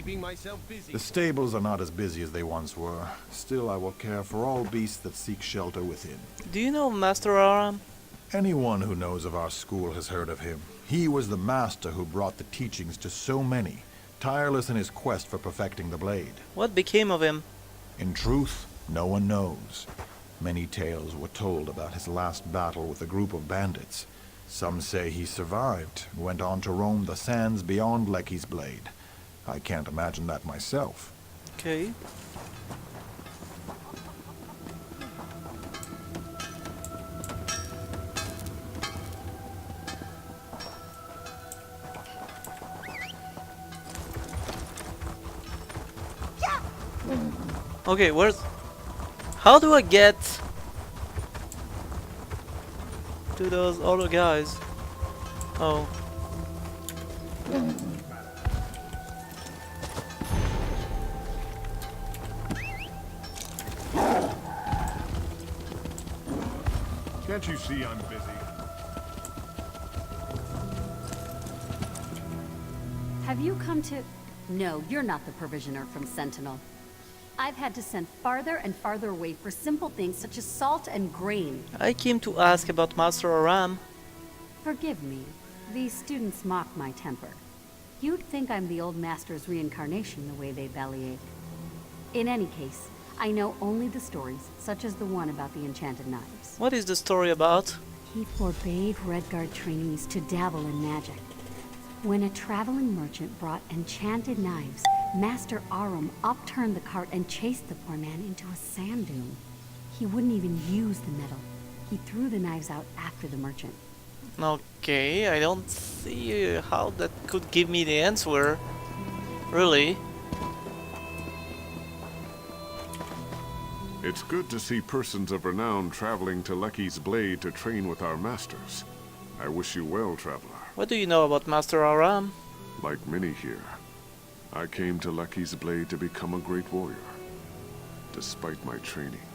keeping myself busy. The stables are not as busy as they once were. Still, I will care for all beasts that seek shelter within. Do you know Master Aram? Anyone who knows of our school has heard of him. He was the master who brought the teachings to so many, tireless in his quest for perfecting the blade. What became of him? In truth, no one knows. Many tales were told about his last battle with a group of bandits. Some say he survived, and went on to roam the sands beyond Lecky's Blade. I can't imagine that myself. Okay. Okay, where's... How do I get to those other guys? Oh. Can't you see I'm busy? Have you come to... No, you're not the provisioner from Sentinel. I've had to send farther and farther away for simple things such as salt and grain. I came to ask about Master Aram. Forgive me. These students mock my temper. You'd think I'm the old master's reincarnation the way they bellyache. In any case, I know only the stories, such as the one about the enchanted knives. What is the story about? He forbade Redguard trainees to dabble in magic. When a traveling merchant brought enchanted knives, Master Aram upturned the cart and chased the poor man into a sand dune. He wouldn't even use the metal. He threw the knives out after the merchant. Okay, I don't see how that could give me the answer. Really? It's good to see persons of renown traveling to Lecky's Blade to train with our masters. I wish you well, traveler. What do you know about Master Aram? Like many here, I came to Lecky's Blade to become a great warrior. Despite my training,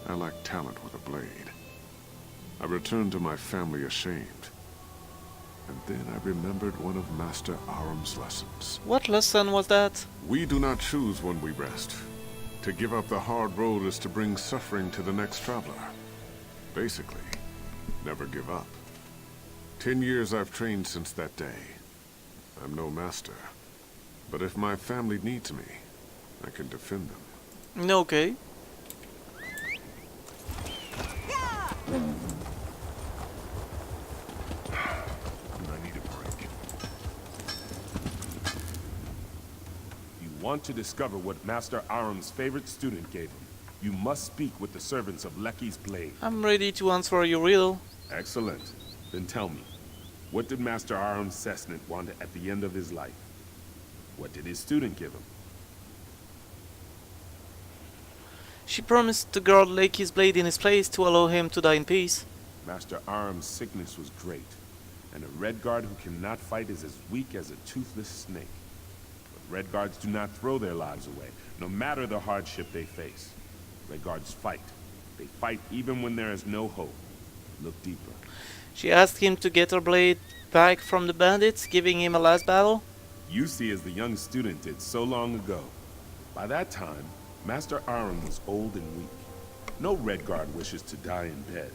I lack talent with a blade. I returned to my family ashamed. And then I remembered one of Master Aram's lessons. What lesson was that? We do not choose when we rest. To give up the hard road is to bring suffering to the next traveler. Basically, never give up. 10 years I've trained since that day. I'm no master. But if my family needs me, I can defend them. Okay. I need a break. You want to discover what Master Aram's favorite student gave him. You must speak with the servants of Lecky's Blade. I'm ready to answer your riddle. Excellent. Then tell me, what did Master Aram Cessnant want at the end of his life? What did his student give him? She promised to guard Lecky's Blade in his place to allow him to die in peace. Master Aram's sickness was great, and a Redguard who cannot fight is as weak as a toothless snake. But Redguards do not throw their lives away, no matter the hardship they face. Redguards fight. They fight even when there is no hope. Look deeper. She asked him to get her blade back from the bandits, giving him a last battle. You see as the young student did so long ago. By that time, Master Aram was old and weak. No Redguard wishes to die in bed,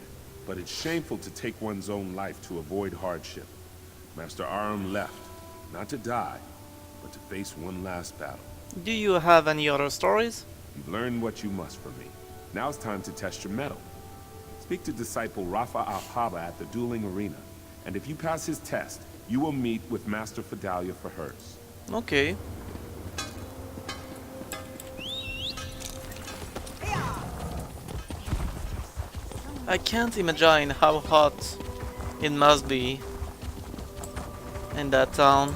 but it's shameful to take one's own life to avoid hardship. Master Aram left, not to die, but to face one last battle. Do you have any other stories? You've learned what you must from me. Now it's time to test your mettle. Speak to disciple Rafa Alhaba at the dueling arena, and if you pass his test, you will meet with Master Fidalia for hers. Okay. I can't imagine how hot it must be in that town.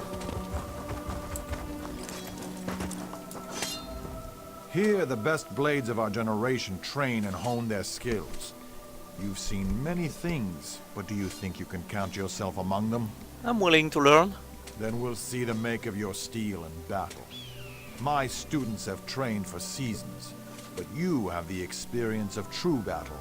Here, the best blades of our generation train and hone their skills. You've seen many things, but do you think you can count yourself among them? I'm willing to learn. Then we'll see the make of your steel in battle. My students have trained for seasons, but you have the experience of true battle.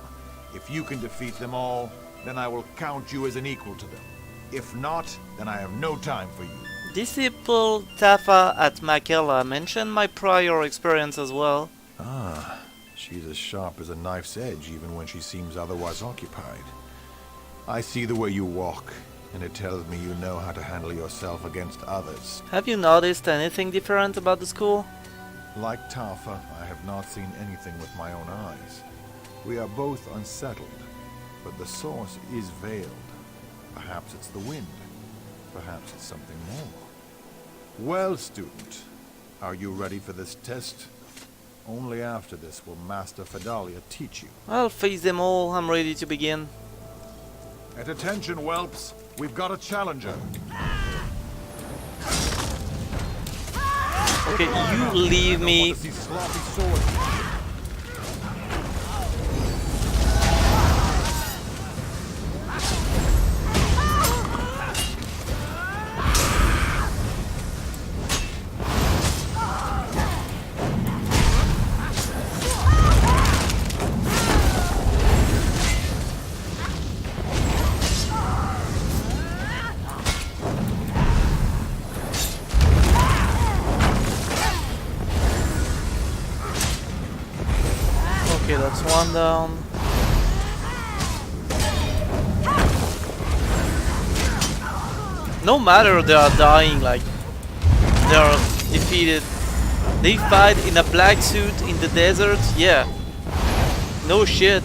If you can defeat them all, then I will count you as an equal to them. If not, then I have no time for you. Disciple Tafa at Makela mentioned my prior experience as well. Ah, she's as sharp as a knife's edge even when she seems otherwise occupied. I see the way you walk, and it tells me you know how to handle yourself against others. Have you noticed anything different about the school? Like Tafa, I have not seen anything with my own eyes. We are both unsettled, but the source is veiled. Perhaps it's the wind. Perhaps it's something more. Well, student, are you ready for this test? Only after this will Master Fedalia teach you. I'll face them all. I'm ready to begin. At attention, whelps. We've got a challenger. Okay, you leave me. Okay, that's one down. No matter they are dying, like they are defeated. They fight in a black suit in the desert, yeah. No shit.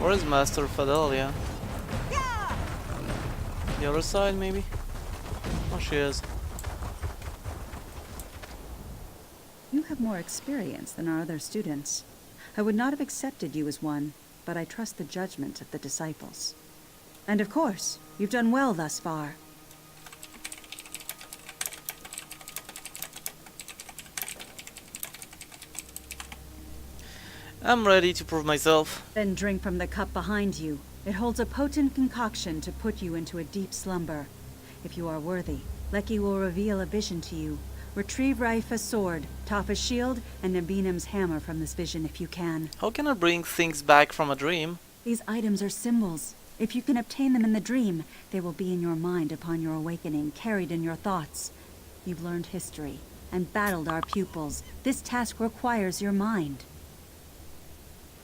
Where is Master Fedalia? The other side, maybe? Oh, she is. You have more experience than our other students. I would not have accepted you as one, but I trust the judgment of the disciples. And of course, you've done well thus far. I'm ready to prove myself. Then drink from the cup behind you. It holds a potent concoction to put you into a deep slumber. If you are worthy, Lecky will reveal a vision to you. Retrieve Raifa's sword, Tafa's shield, and Nabinim's hammer from this vision if you can. How can I bring things back from a dream? These items are symbols. If you can obtain them in the dream, they will be in your mind upon your awakening, carried in your thoughts. You've learned history and battled our pupils. This task requires your mind.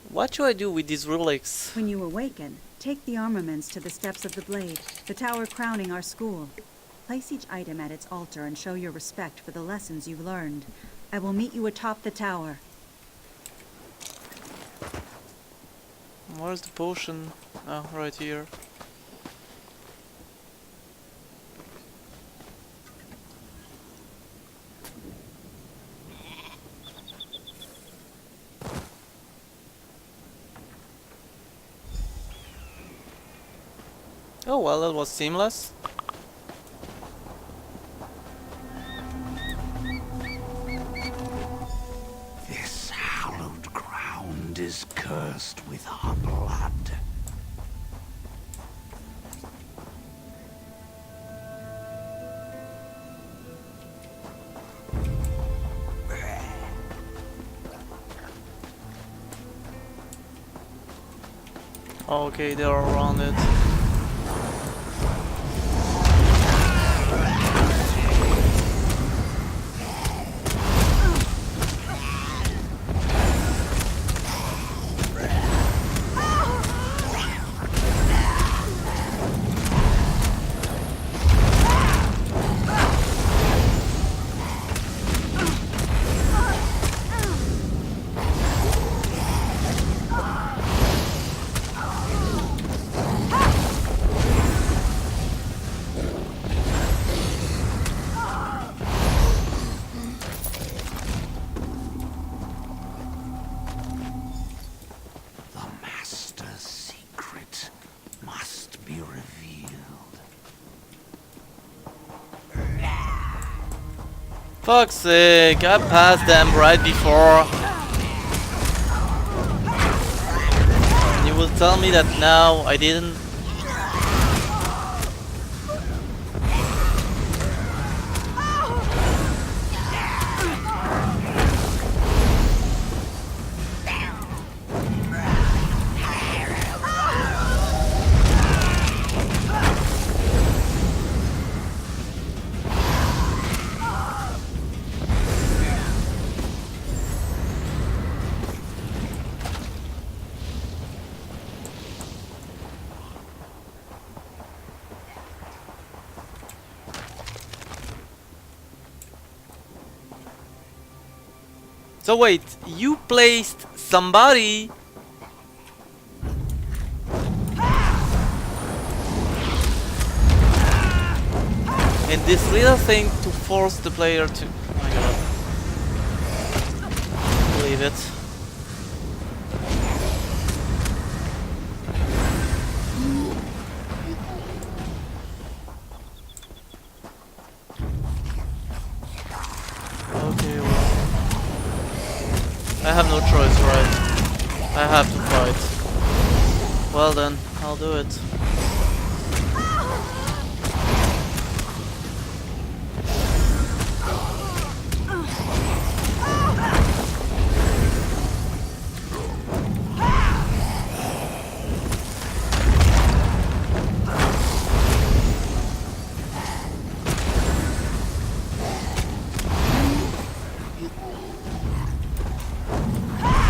What should I do with these relics? When you awaken, take the armaments to the steps of the blade, the tower crowning our school. Place each item at its altar and show your respect for the lessons you've learned. I will meet you atop the tower. Where's the potion? Oh, right here. Oh well, that was seamless. This hallowed ground is cursed with our blood. Okay, they're around it. Fuck's sake, I passed them right before. And you will tell me that now I didn't. So wait, you placed somebody... in this little thing to force the player to... oh my god. Believe it. Okay, well... I have no choice, right? I have to fight. Well then, I'll do it.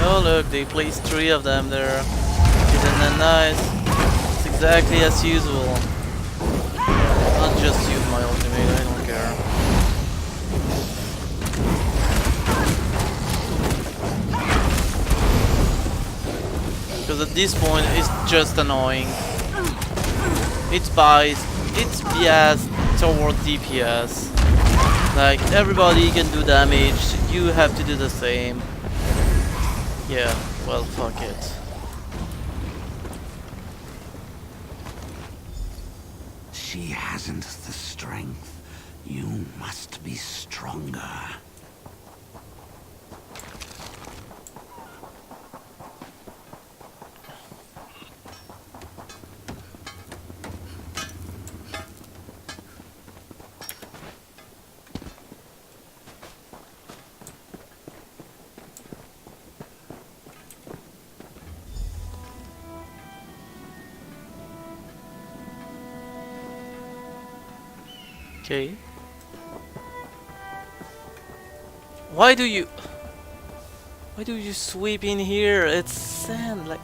Oh look, they placed 3 of them there. Isn't that nice? It's exactly as usual. I'll just use my ultimate, I don't care. Because at this point it's just annoying. It's biased, it's biased toward DPS. Like, everybody can do damage, you have to do the same. Yeah, well, fuck it. She hasn't the strength. You must be stronger. Okay. Why do you sweep in here? It's sand, like,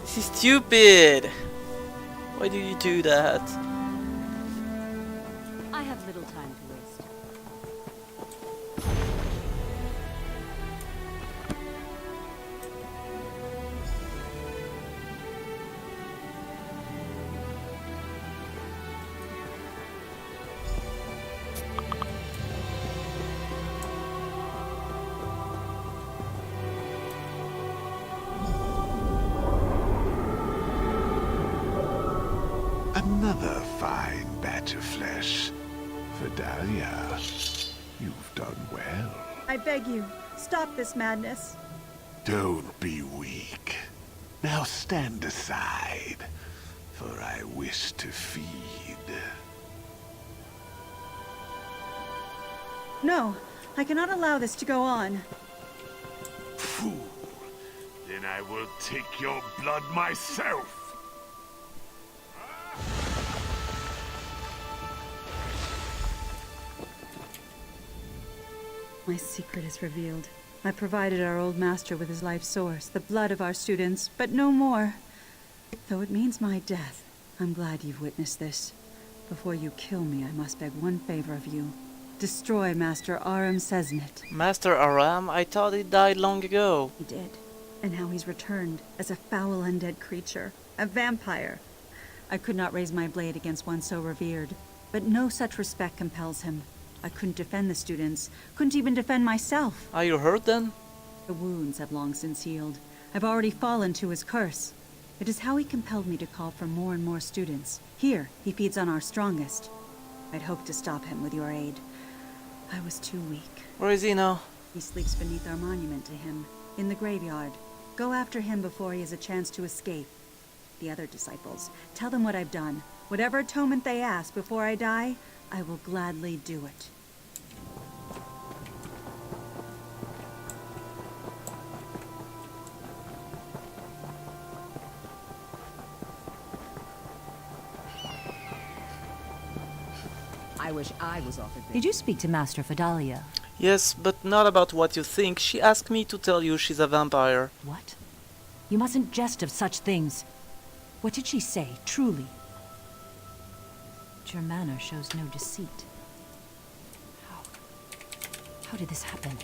this is stupid. Why do you do that? I have little time to waste. Another fine batch of flesh. Vidalia, you've done well. I beg you, stop this madness. Don't be weak. Now stand aside, for I wish to feed. No, I cannot allow this to go on. Fool. Then I will take your blood myself. My secret is revealed. I provided our old master with his life source, the blood of our students, but no more. Though it means my death, I'm glad you've witnessed this. Before you kill me, I must beg one favor of you. Destroy Master Aram Sesnet. Master Aram? I thought he died long ago. He did. And now he's returned as a foul undead creature. A vampire. I could not raise my blade against one so revered, but no such respect compels him. I couldn't defend the students, couldn't even defend myself. Are you hurt then? The wounds have long since healed. I've already fallen to his curse. It is how he compelled me to call for more and more students. Here, he feeds on our strongest. I'd hoped to stop him with your aid. I was too weak. Where is he now? He sleeps beneath our monument to him, in the graveyard. Go after him before he has a chance to escape. The other disciples, tell them what I've done. Whatever atonement they ask before I die, I will gladly do it. I wish I was offered this. Did you speak to Master Vidalia? Yes, but not about what you think. She asked me to tell you she's a vampire. What? You mustn't jest of such things. What did she say, truly? But your manner shows no deceit. How did this happen?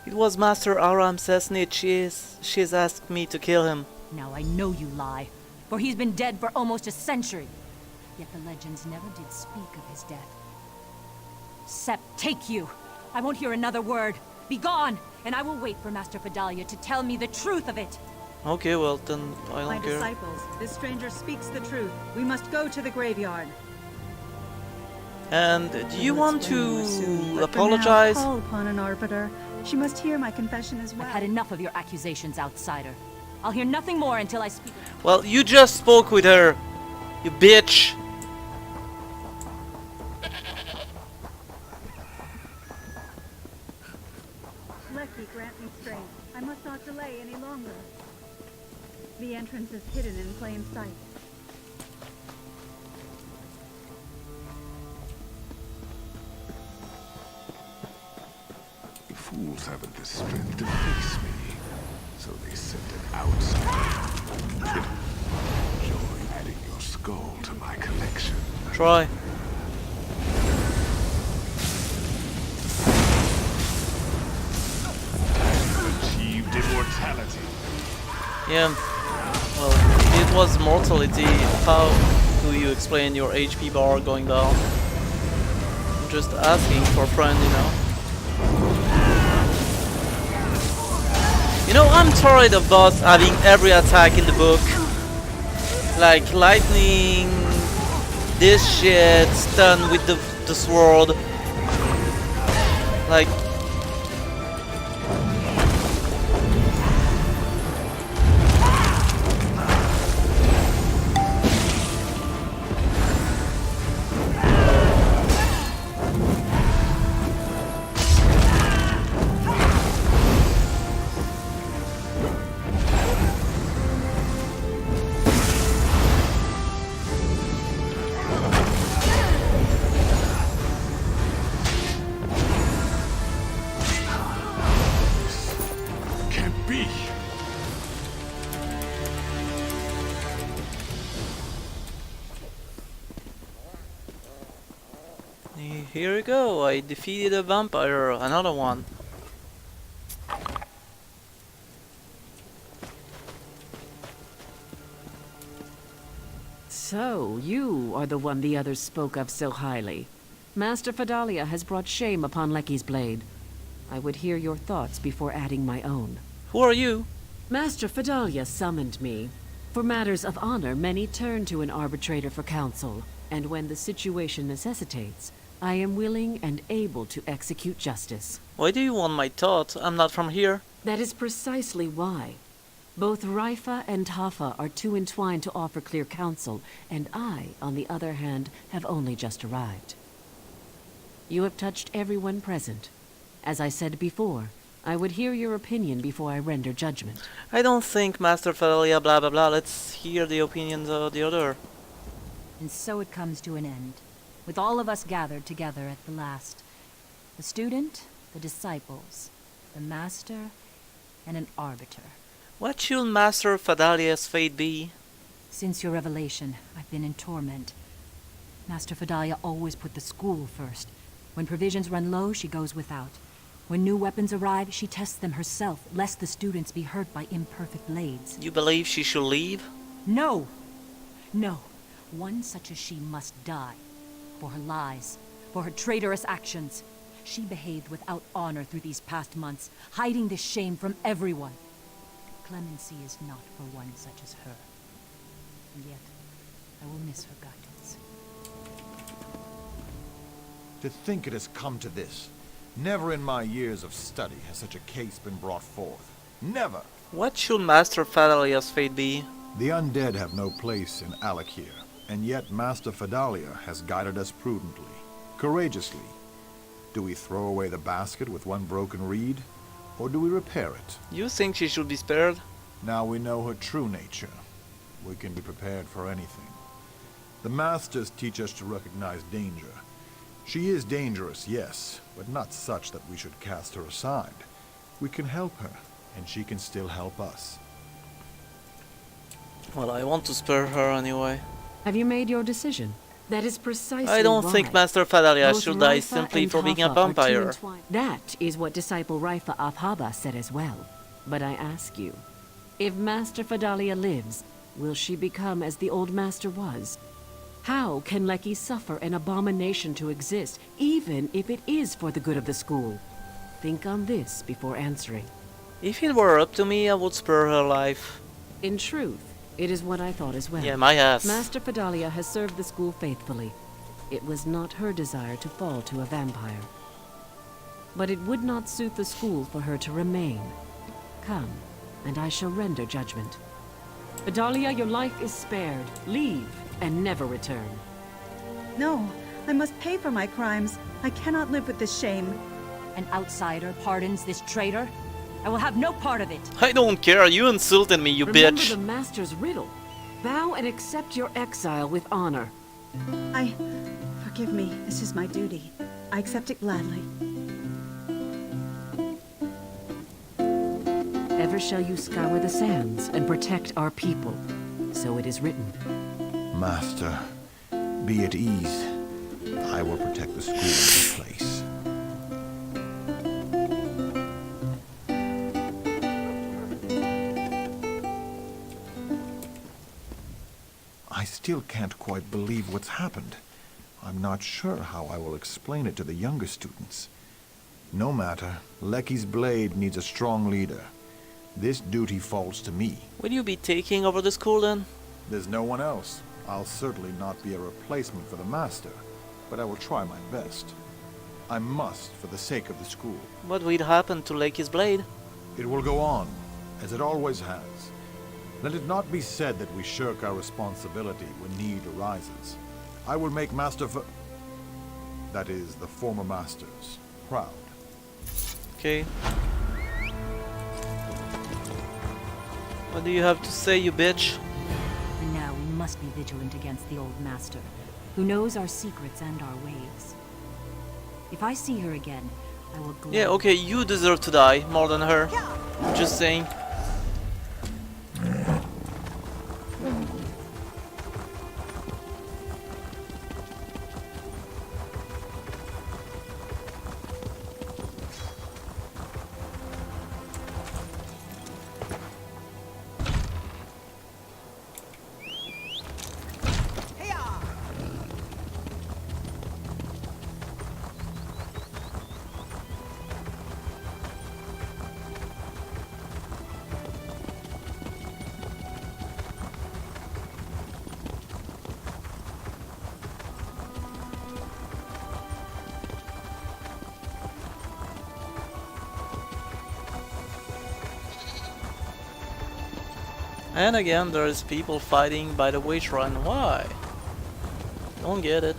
It was Master Aram's snitch. She's asked me to kill him. Now I know you lie, for he's been dead for almost a century. Yet the legends never did speak of his death. Sept, take you! I won't hear another word. Be gone, and I will wait for Master Fidalia to tell me the truth of it. Okay, well then I don't My care. disciples, this stranger speaks the truth. We must go to the graveyard. And do you want to But for now, apologize? call upon an arbiter. She must hear my confession as well. I've had enough of your accusations, outsider. I'll hear nothing more until I speak. Well, you just spoke with her, you bitch. Lecky, grant me strength. I must not delay any longer. The entrance is hidden in plain sight. The fools haven't the strength to face me, so they sent an outsider. Enjoy adding your skull to my collection. Try. Achieved immortality. Yeah. Well, it was mortality. How do you explain your HP bar going down? I'm just asking for a friend, you know. You know, I'm tired of boss having every attack in the book. Like lightning, this shit, stun with the sword. Like, Can't be. here you go, I defeated a vampire, another one. So, you are the one the others spoke of so highly. Master Fidalia has brought shame upon Lecky's blade. I would hear your thoughts before adding my own. Who are you? Master Fidalia summoned me. For matters of honor, many turn to an arbitrator for counsel, and when the situation necessitates, I am willing and able to execute justice. Why do you want my thought? I'm not from here. That is precisely why. Both Raifa and Tafa are too entwined to offer clear counsel, and I, on the other hand, have only just arrived. You have touched everyone present. As I said before, I would hear your opinion before I render judgment. I don't think Master Fidalia blah blah blah. Let's hear the opinions of the other. And so it comes to an end, with all of us gathered together at the last. The student, the disciples, the master, and an arbiter. What should Master Fidalia's fate be? Since your revelation, I've been in torment. Master Fidalia always put the school first. When provisions run low, she goes without. When new weapons arrive, she tests them herself, lest the students be hurt by imperfect blades. You believe she should leave? No! No. One such as she must die. For her lies, for her traitorous actions. She behaved without honor through these past months, hiding this shame from everyone. Clemency is not for one such as her. And yet, I will miss her guidance. To think it has come to this. Never in my years of study has such a case been brought forth. Never! What should Master Fidalia's fate be? The undead have no place in Alakir, and yet Master Fidalia has guided us prudently, courageously. Do we throw away the basket with one broken reed, or do we repair it? You think she should be spared? Now we know her true nature. We can be prepared for anything. The Masters teach us to recognize danger. She is dangerous, yes, but not such that we should cast her aside. We can help her, and she can still help us. Well, I want to spare her anyway. Have you made your decision? That is precisely I don't why. think Master Fadalia Both should die Raifa simply and for being a Tafa are too vampire. entwined. That is what disciple Raifa Afhaba said as well. But I ask you, if Master Fadalia lives, will she become as the old master was? How can Lecky suffer an abomination to exist, even if it is for the good of the school? Think on this before answering. If it were up to me, I would spare her life. In truth, it is what I thought as well. Yeah, my ass. Master Fadalia has served the school faithfully. It was not her desire to fall to a vampire. But it would not suit the school for her to remain. Come, and I shall render judgment. Fadalia, your life is spared. Leave, and never return. No, I must pay for my crimes. I cannot live with this shame. An outsider pardons this traitor? I will have no part of it. I don't care, you insulted me, you Remember bitch. the Master's riddle. Bow and accept your exile with honor. Forgive me, this is my duty. I accept it gladly. Ever shall you scour the sands and protect our people. So it is written. Master, be at ease. I will protect the school and the place. I still can't quite believe what's happened. I'm not sure how I will explain it to the younger students. No matter, Lecky's blade needs a strong leader. This duty falls to me. Will you be taking over the school then? There's no one else. I'll certainly not be a replacement for the master, but I will try my best. I must, for the sake of the school. What will happen to Lecky's blade? It will go on, as it always has. Let it not be said that we shirk our responsibility when need arises. I will make that is, the former masters, proud. Okay. What do you have to say, you bitch? And now we must be vigilant against the old master, who knows our secrets and our ways. If I see her again, I will gladly... Yeah, okay, you deserve to die more than her. Just saying. And again, there's people fighting by the witch run. Why? Don't get it.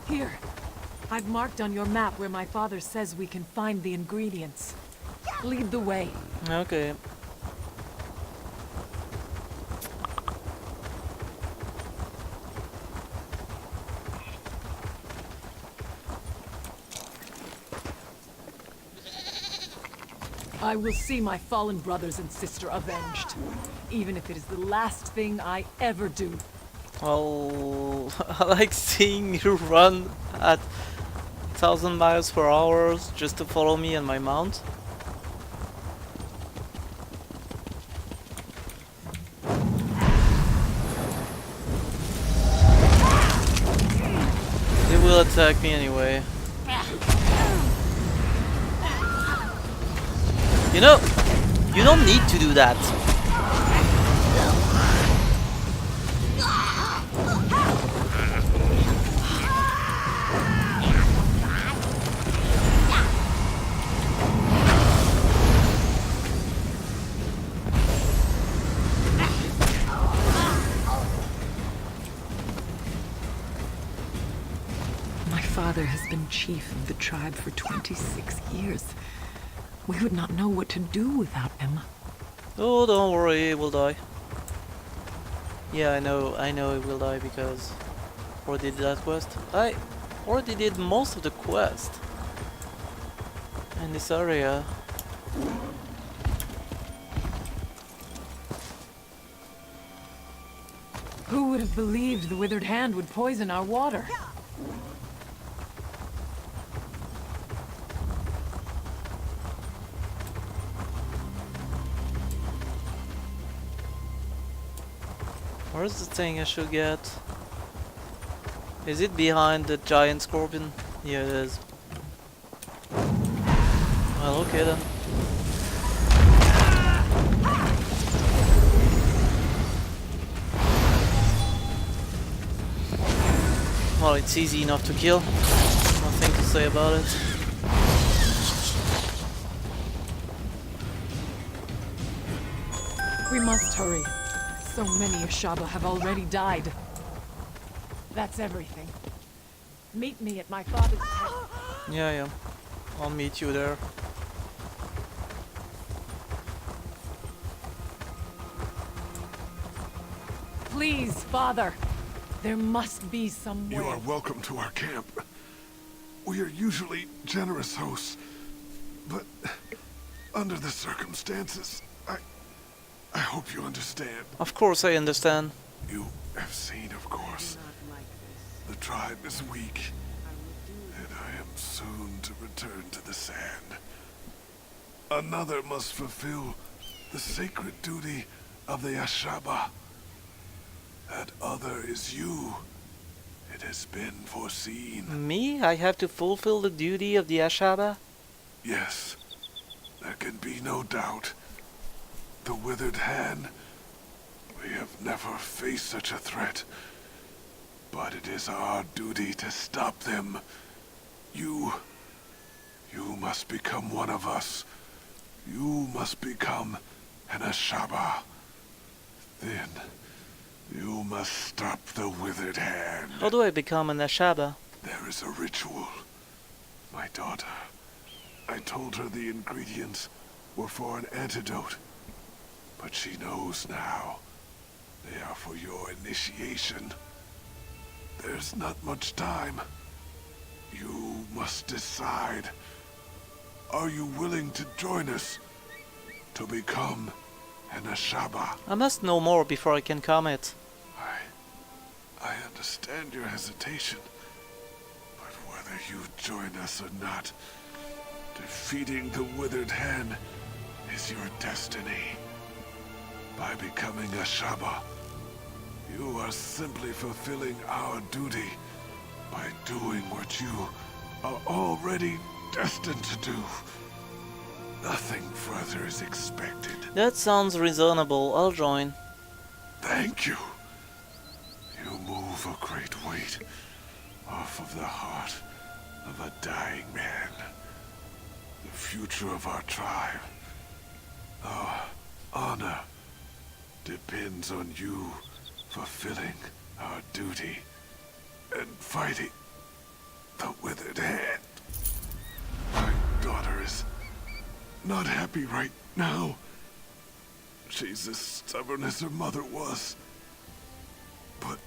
Here. I've marked on your map where my father says we can find the ingredients. Lead the way. Okay. I will see my fallen brothers and sister avenged, even if it is the last thing I ever do. Well, I like seeing you run at 1,000 miles per hour just to follow me and my mount. They will attack me anyway. You know, you don't need to do that. My father father has been chief of the tribe for 26 years. We would not know what to do without him. Oh, don't worry, he will die. Yeah, I know he will die because I already did that quest. I already did most of the quest in this area. Who would have believed the withered hand would poison our water? Where's the thing I should get? Is it behind the giant scorpion? Yeah, it is. Well, okay then. Well, it's easy enough to kill. Nothing to say about it. We must hurry. So many Ashaba have already died. That's everything. Meet me at my father's tent. Yeah. I'll meet you there. Please, father. There must be some way. You are welcome to our camp. We are usually generous hosts, but under the circumstances, I hope you understand. Of course I understand. You have seen, of course. The tribe is weak, and I am soon to return to the sand. Another must fulfill the sacred duty of the Ashaba. That other is you. It has been foreseen. Me? I have to fulfill the duty of the Ashaba? Yes, there can be no doubt. The withered hand. We have never faced such a threat. But it is our duty to stop them. You must become one of us. You must become an Ashaba. Then, you must stop the withered hand. How do I become an Ashaba? There is a ritual. My daughter. I told her the ingredients were for an antidote. But she knows now. They are for your initiation. There's not much time. You must decide. Are you willing to join us to become an Ashaba? I must know more before I can commit. I understand your hesitation. But whether you join us or not, defeating the withered hand is your destiny. By becoming Ashaba, you are simply fulfilling our duty by doing what you are already destined to do. Nothing further is expected. That sounds reasonable. I'll join. Thank you. You move a great weight off of the heart of a dying man. The future of our tribe, our honor, depends on you fulfilling our duty and fighting the withered hand. My daughter is not happy right now. She's as stubborn as her mother was. But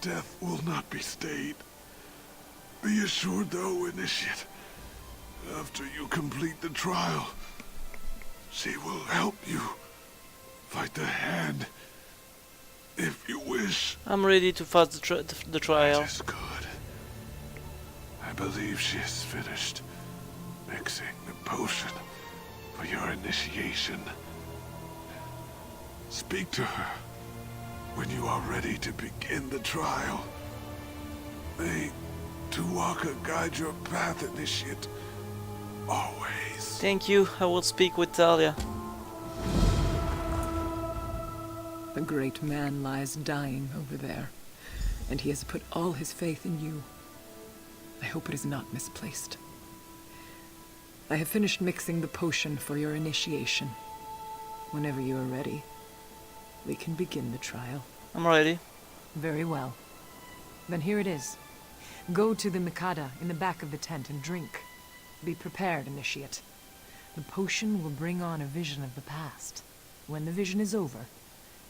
death will not be stayed. Be assured, though, Initiate, after you complete the trial, she will help you fight the hand, if you wish. I'm ready to fight the trial. That is good. I believe she has finished mixing the potion for your initiation. Speak to her when you are ready to begin the trial. May Tuwaka guide your path, Initiate. Always. Thank you. I will speak with Talia. The great man lies dying over there, and he has put all his faith in you. I hope it is not misplaced. I have finished mixing the potion for your initiation. Whenever you are ready, we can begin the trial. I'm ready. Very well. Then here it is. Go to the Mikada in the back of the tent and drink. Be prepared, Initiate. The potion will bring on a vision of the past. When the vision is over,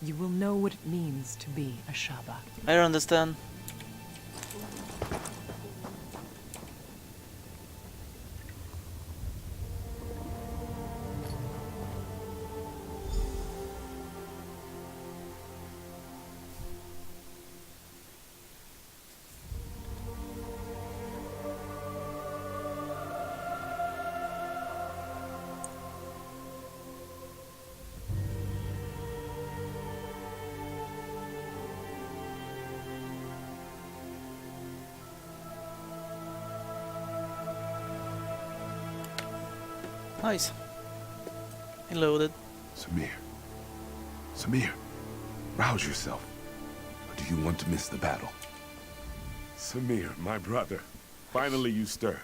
you will know what it means to be a Shaba. I don't understand. Nice. I loaded. Samir. Samir, rouse yourself. Or do you want to miss the battle? Samir, my brother. Finally you stir.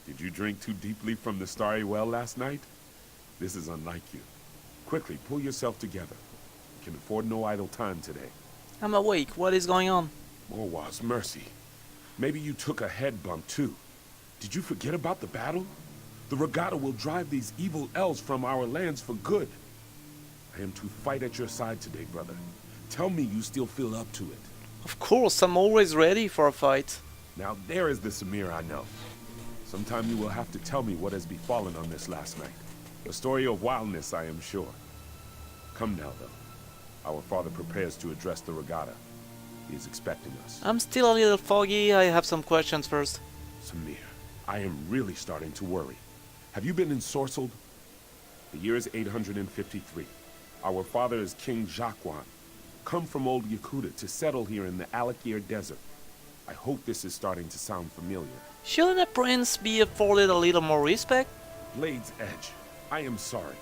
Did you drink too deeply from the starry well last night? This is unlike you. Quickly, pull yourself together. You can afford no idle time today. I'm awake. What is going on? Morwaz, mercy. Maybe you took a head bump too. Did you forget about the battle? The regatta will drive these evil elves from our lands for good. I am to fight at your side today, brother. Tell me you still feel up to it. Of course, I'm always ready for a fight. Now there is the Samir I know. Sometime you will have to tell me what has befallen on this last night. A story of wildness, I am sure. Come now, though. Our father prepares to address the regatta. He is expecting us. I'm still a little foggy. I have some questions first. Samir, I am really starting to worry. Have you been ensorcelled? The year is 853. Our father is King Jaquan, come from old Yakuta to settle here in the Alakir Desert. I hope this is starting to sound familiar. Shouldn't a prince be afforded a little more respect? Blade's Edge, I am sorry.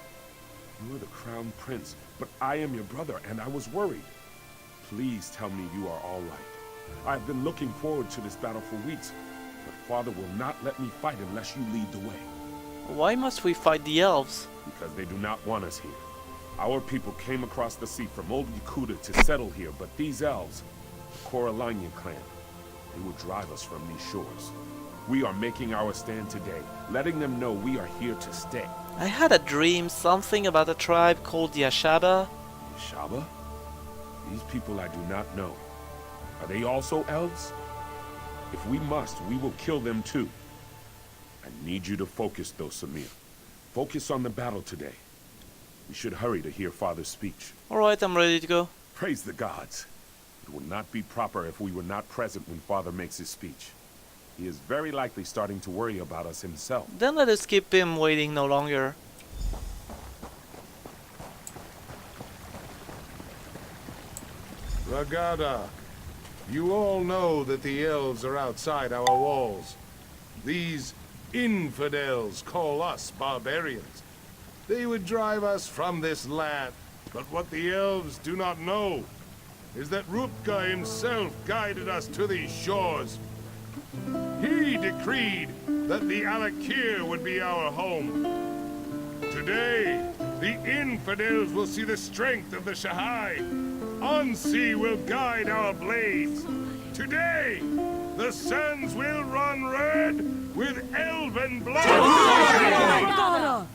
You are the crown prince, but I am your brother, and I was worried. Please tell me you are all right. I've been looking forward to this battle for weeks, but father will not let me fight unless you lead the way. Why must we fight the elves? Because they do not want us here. Our people came across the sea from old Yakuta to settle here, but these elves, the Coralanian clan, they will drive us from these shores. We are making our stand today, letting them know we are here to stay. I had a dream, something about a tribe called the Ashaba. Ashaba? These people I do not know. Are they also elves? If we must, we will kill them too. I need you to focus though, Samir. Focus on the battle today. We should hurry to hear Father's speech. Alright, I'm ready to go. Praise the gods. It would not be proper if we were not present when Father makes his speech. He is very likely starting to worry about us himself. Then let us keep him waiting no longer. Ragada, you all know that the elves are outside our walls. These infidels call us barbarians. They would drive us from this land. But what the elves do not know is that Rutger himself guided us to these shores. He decreed that the Alakir would be our home. Today, the infidels will see the strength of the Shahai. Ansi will guide our blades. Today, the sands will run red with elven blood.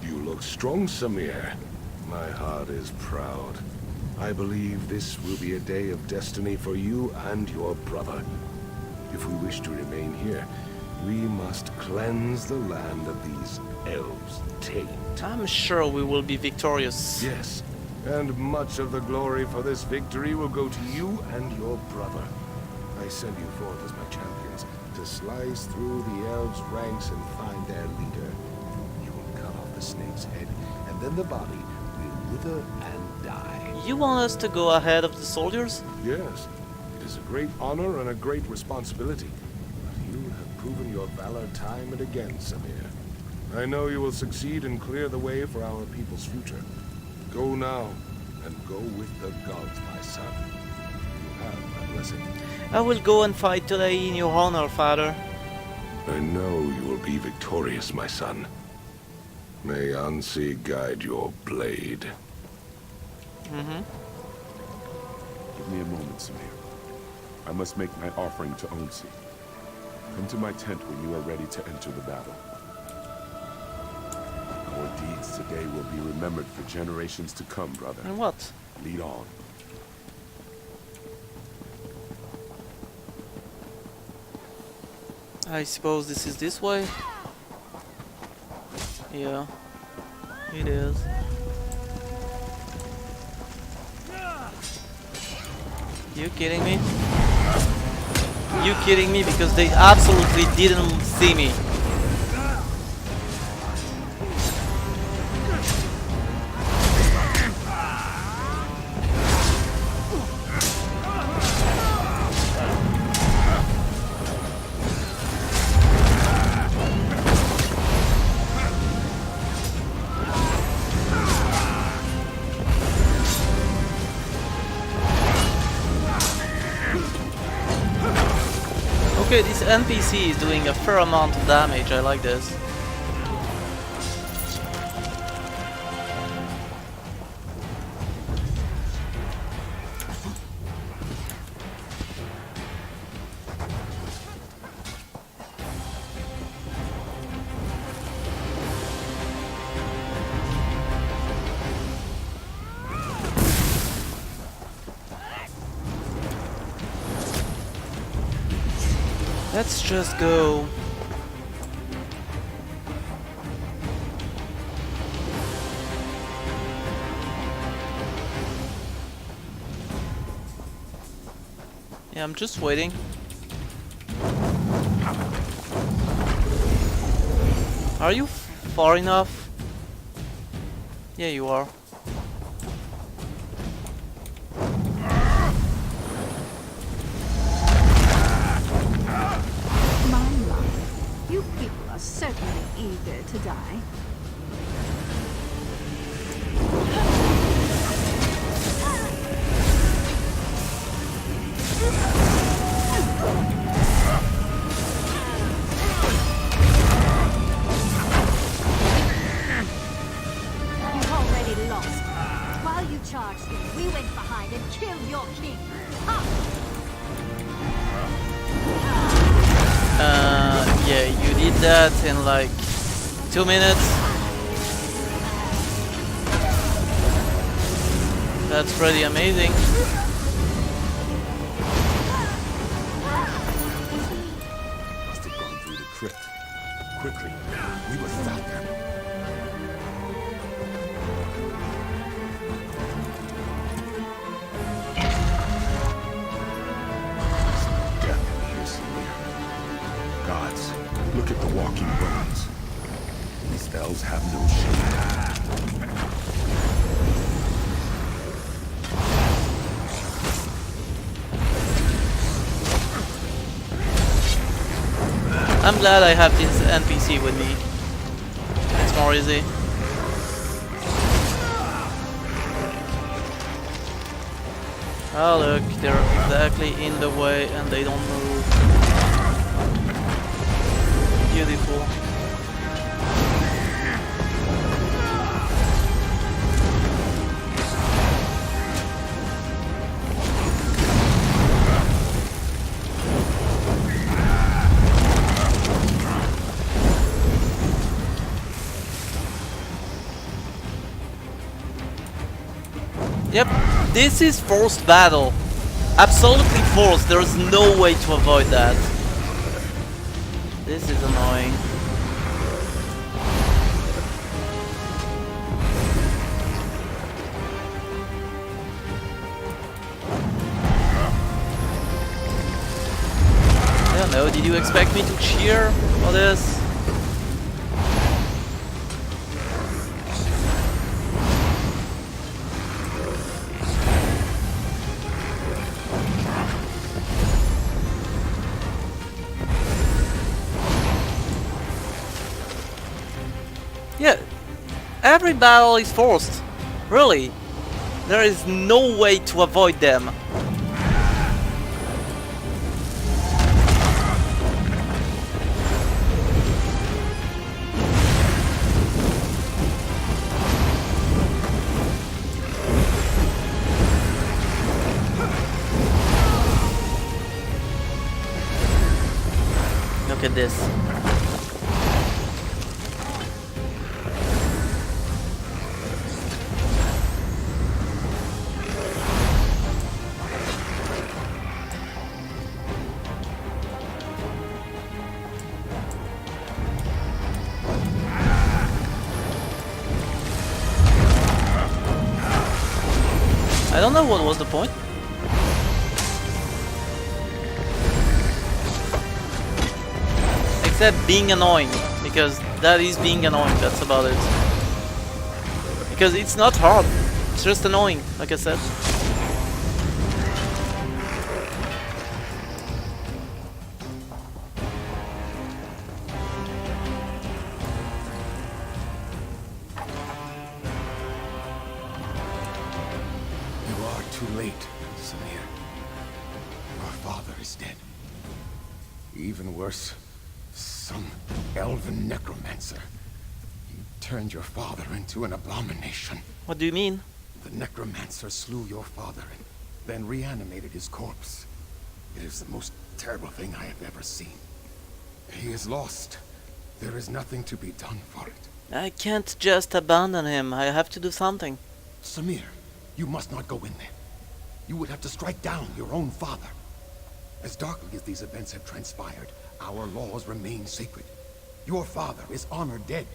You look strong, Samir. My heart is proud. I believe this will be a day of destiny for you and your brother. If we wish to remain here, we must cleanse the land of these elves' taint. I'm sure we will be victorious. Yes, and much of the glory for this victory will go to you and your brother. I send you forth as my champions to slice through the elves' ranks and find their leader. You will cut off the snake's head, and then the body will wither and die. You want us to go ahead of the soldiers? Yes, it is a great honor and a great responsibility. But you have proven your valor time and again, Samir. I know you will succeed and clear the way for our people's future. Go now, and go with the gods, my son. You have my blessing. I will go and fight today in your honor, Father. I know you will be victorious, my son. May Ansi guide your blade. Mm-hmm. Give me a moment, Samir. I must make my offering to Onsi. Come to my tent when you are ready to enter the battle. Our deeds today will be remembered for generations to come, brother. And what? Lead on. I suppose this is this way? Yeah, it is. You kidding me? You kidding me? Because they absolutely didn't see me. Okay, this NPC is doing a fair amount of damage, I like this. Let's just go. Yeah, I'm just waiting. Are you far enough? Yeah, you are. Certainly eager to die. You've already lost. While you charged in, we went behind and killed your king. Yeah, you did that in like 2 minutes. That's pretty amazing. Must have gone through the crypt. Quickly, we must stop them. Gods, look at the walking bones. These spells have no shape. I'm glad I have this NPC with me. It's more easy. Oh look, they're exactly in the way and they don't move. Beautiful. Yep, this is forced battle. Absolutely forced, there is no way to avoid that. This is annoying. I don't know, did you expect me to cheer for this? Yeah, every battle is forced. Really. There is no way to avoid them. Look at this. I don't know what was the point. Except being annoying, because that is being annoying, that's about it. Because it's not hard, it's just annoying, like I said. You are too late, Samir. Our father is dead. Even worse, some elven necromancer. He turned your father into an abomination. What do you mean? The necromancer slew your father and then reanimated his corpse. It is the most terrible thing I have ever seen. He is lost. There is nothing to be done for it. I can't just abandon him, I have to do something. Samir, you must not go in there. You would have to strike down your own father. As darkly as these events have transpired, our laws remain sacred. Your father is honored dead.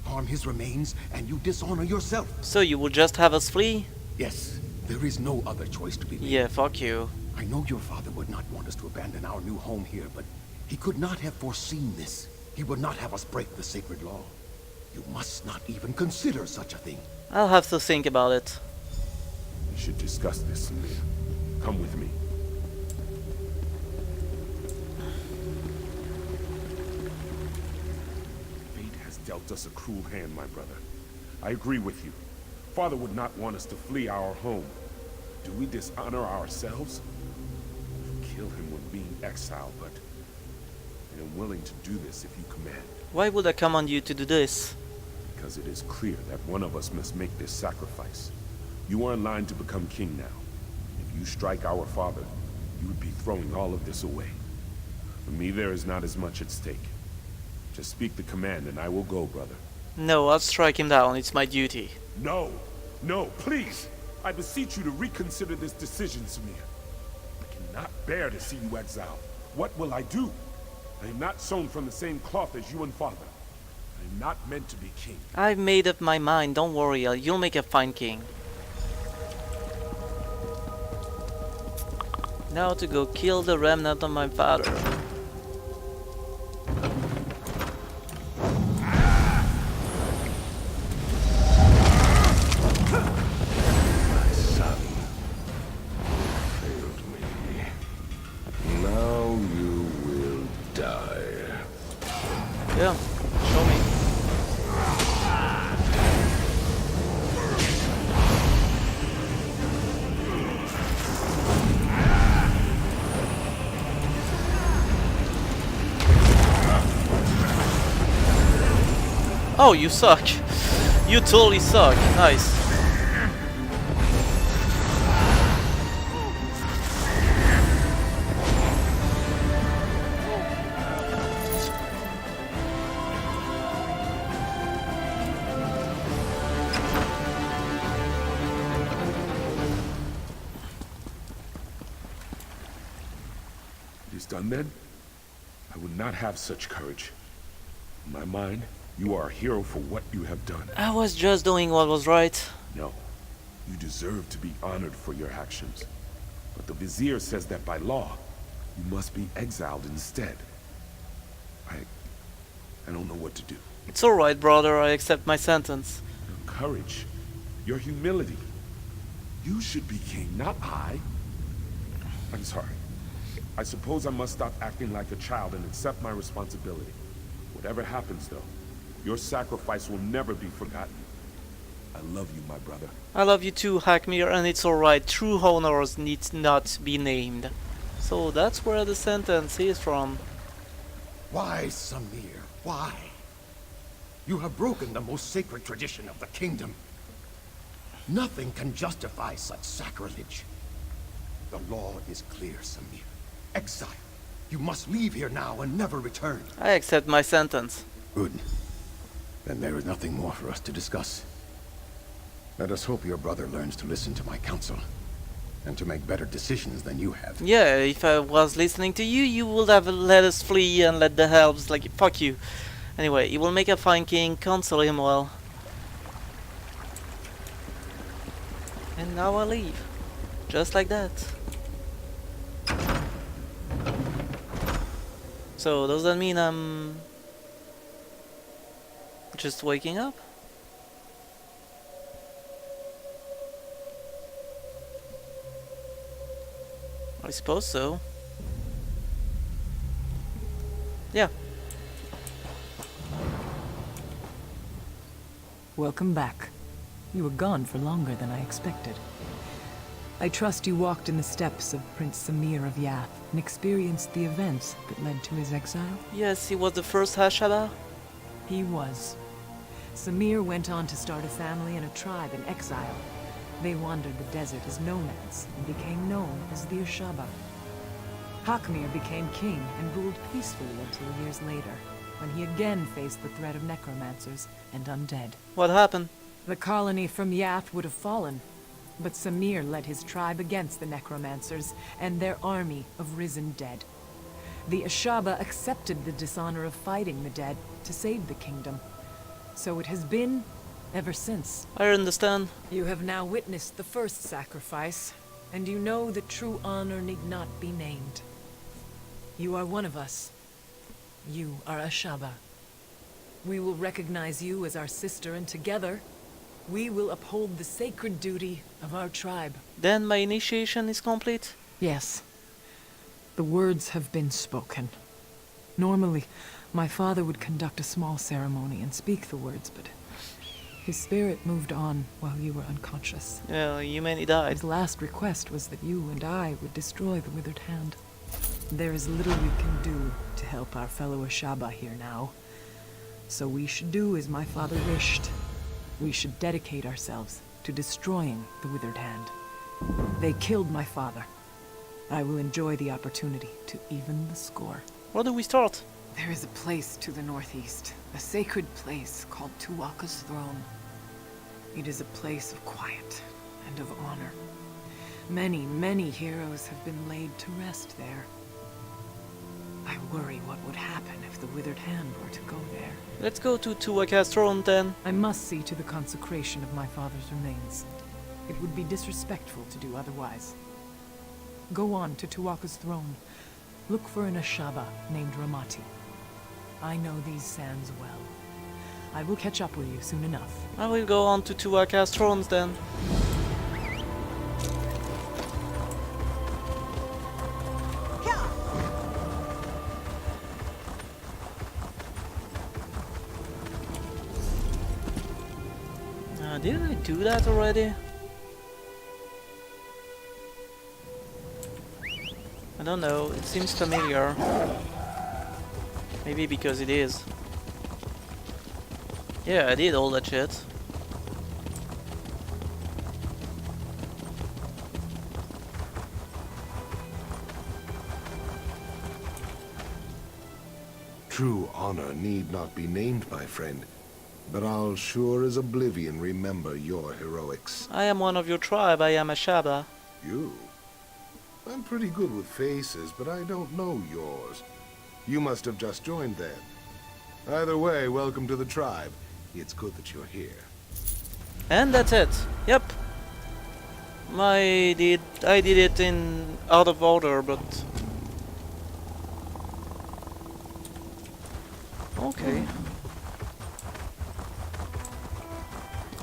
Harm his remains, and you dishonor yourself. So you will just have us flee? Yes, there is no other choice to be made. Yeah, fuck you. I know your father would not want us to abandon our new home here, but he could not have foreseen this. He would not have us break the sacred law. You must not even consider such a thing. I'll have to think about it. We should discuss this, Samir. Come with me. Fate has dealt us a cruel hand, my brother. I agree with you. Father would not want us to flee our home. Do we dishonor ourselves? Kill him when being exiled, but I am willing to do this if you command. Why would I command you to do this? Because it is clear that one of us must make this sacrifice. You are in line to become king now. If you strike our father, you would be throwing all of this away. For me, there is not as much at stake. Just speak the command and I will go, brother. No, I'll strike him down, it's my duty. No! No, please! I beseech you to reconsider this decision, Samir. I cannot bear to see you exiled. What will I do? I am not sewn from the same cloth as you and father. I am not meant to be king. I've made up my mind, don't worry, you'll make a fine king. Now to go kill the remnant of my father. My son failed me. Now you will die. Yeah, show me. Oh, you suck. You totally suck. Nice. It is done then? I would not have such courage. In my mind, you are a hero for what you have done. I was just doing what was right. No. You deserve to be honored for your actions. But the Vizier says that by law, you must be exiled instead. I don't know what to do. It's alright, brother, I accept my sentence. Your courage. Your humility. You should be king, not I. I'm sorry. I suppose I must stop acting like a child and accept my responsibility. Whatever happens, though, your sacrifice will never be forgotten. I love you, my brother. I love you too, Hakmir, and it's alright. True honors need not be named. So that's where the sentence is from. Why, Samir? Why? You have broken the most sacred tradition of the kingdom. Nothing can justify such sacrilege. The law is clear, Samir. Exile. You must leave here now and never return. I accept my sentence. Good. Then there is nothing more for us to discuss. Let us hope your brother learns to listen to my counsel, and to make better decisions than you have. Yeah, if I was listening to you, you would have let us flee and let the elves, like, fuck you. Anyway, he will make a fine king, counsel him well. And now I leave. Just like that. So, does that mean I'm just waking up? I suppose so. Yeah. Welcome back. You were gone for longer than I expected. I trust you walked in the steps of Prince Samir of Yath and experienced the events that led to his exile? Yes, he was the first Ashaba. He was. Samir went on to start a family and a tribe in exile. They wandered the desert as nomads and became known as the Ashaba. Hakmir became king and ruled peacefully until years later, when he again faced the threat of necromancers and undead. What happened? The colony from Yath would have fallen, but Samir led his tribe against the necromancers and their army of risen dead. The Ashaba accepted the dishonor of fighting the dead to save the kingdom. So it has been ever since. I understand. You have now witnessed the first sacrifice, and you know that true honor need not be named. You are one of us. You are Ashaba. We will recognize you as our sister, and together, we will uphold the sacred duty of our tribe. Then my initiation is complete? Yes. The words have been spoken. Normally, my father would conduct a small ceremony and speak the words, but his spirit moved on while you were unconscious. Yeah, you mean he died. His last request was that you and I would destroy the Withered Hand. There is little we can do to help our fellow Ashaba here now. So we should do as my father wished. We should dedicate ourselves to destroying the Withered Hand. They killed my father. I will enjoy the opportunity to even the score. Where do we start? There is a place to the northeast, a sacred place called Tuwaka's Throne. It is a place of quiet and of honor. Many, many heroes have been laid to rest there. I worry what would happen if the Withered Hand were to go there. Let's go to Tuwaka's Throne then. I must see to the consecration of my father's remains. It would be disrespectful to do otherwise. Go on to Tuwaka's Throne. Look for an Ashaba named Ramati. I know these sands well. I will catch up with you soon enough. I will go on to Tuwaka's Thrones then. Did I do that already? I don't know, it seems familiar. Maybe because it is. Yeah, I did all that shit. True honor need not be named, my friend. But I'll sure as oblivion remember your heroics. I am one of your tribe, I am Ashaba. You? I'm pretty good with faces, but I don't know yours. You must have just joined then. Either way, welcome to the tribe. It's good that you're here. And that's it. Yep. I did it in out of order, but okay.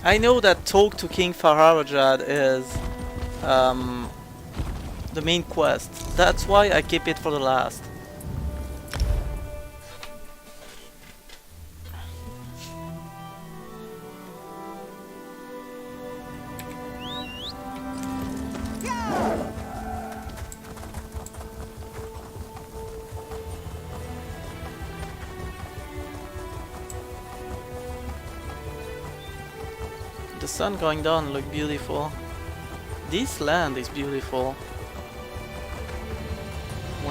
I know that talk to King Faharajad is the main quest. That's why I keep it for the last. The sun going down look beautiful. This land is beautiful.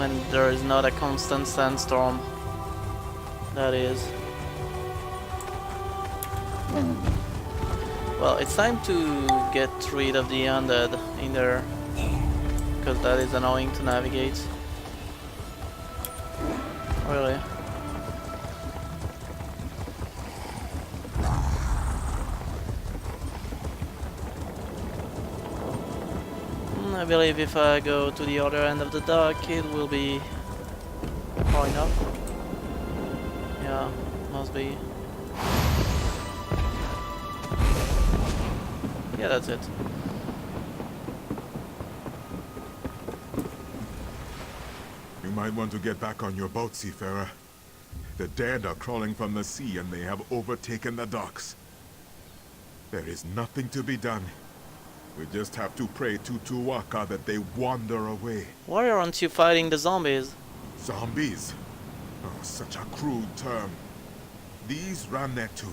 when there is not a constant sandstorm. That is. Well, it's time to get rid of the undead in there, because that is annoying to navigate. Really. I believe if I go to the other end of the dock, it will be far enough. Yeah, must be. Yeah, that's it. You might want to get back on your boat, seafarer. The dead are crawling from the sea and they have overtaken the docks. There is nothing to be done. We just have to pray to Tuwaka that they wander away. Why aren't you fighting the zombies? Zombies? Oh, such a crude term. These Ranetu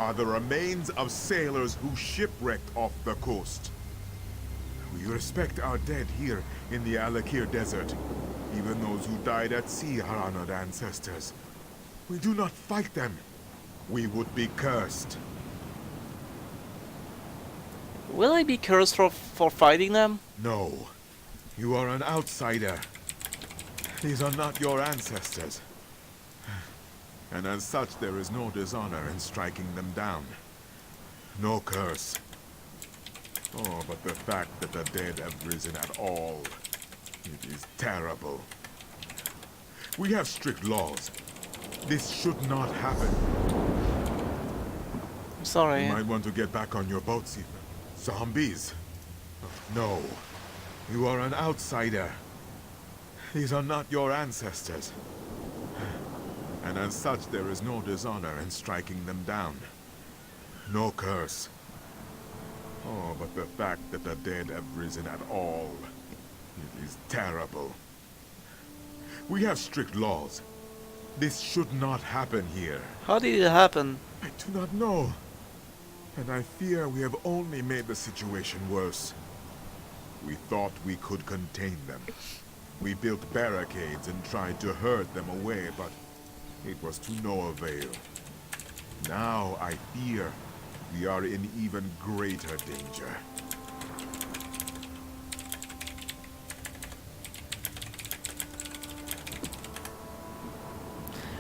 are the remains of sailors who shipwrecked off the coast. We respect our dead here in the Alakir Desert. Even those who died at sea are honored ancestors. We do not fight them. We would be cursed. Will I be cursed for fighting them? No. You are an outsider. These are not your ancestors. And as such, there is no dishonor in striking them down. No curse. Oh, but the fact that the dead have risen at all, it is terrible. We have strict laws. This should not happen. I'm sorry. You might want to get back on your boat, Seaman. Zombies? No. You are an outsider. These are not your ancestors. And as such, there is no dishonor in striking them down. No curse. Oh, but the fact that the dead have risen at all, it is terrible. We have strict laws. This should not happen here. How did it happen? I do not know. And I fear we have only made the situation worse. We thought we could contain them. We built barricades and tried to herd them away, but it was to no avail. Now I fear we are in even greater danger.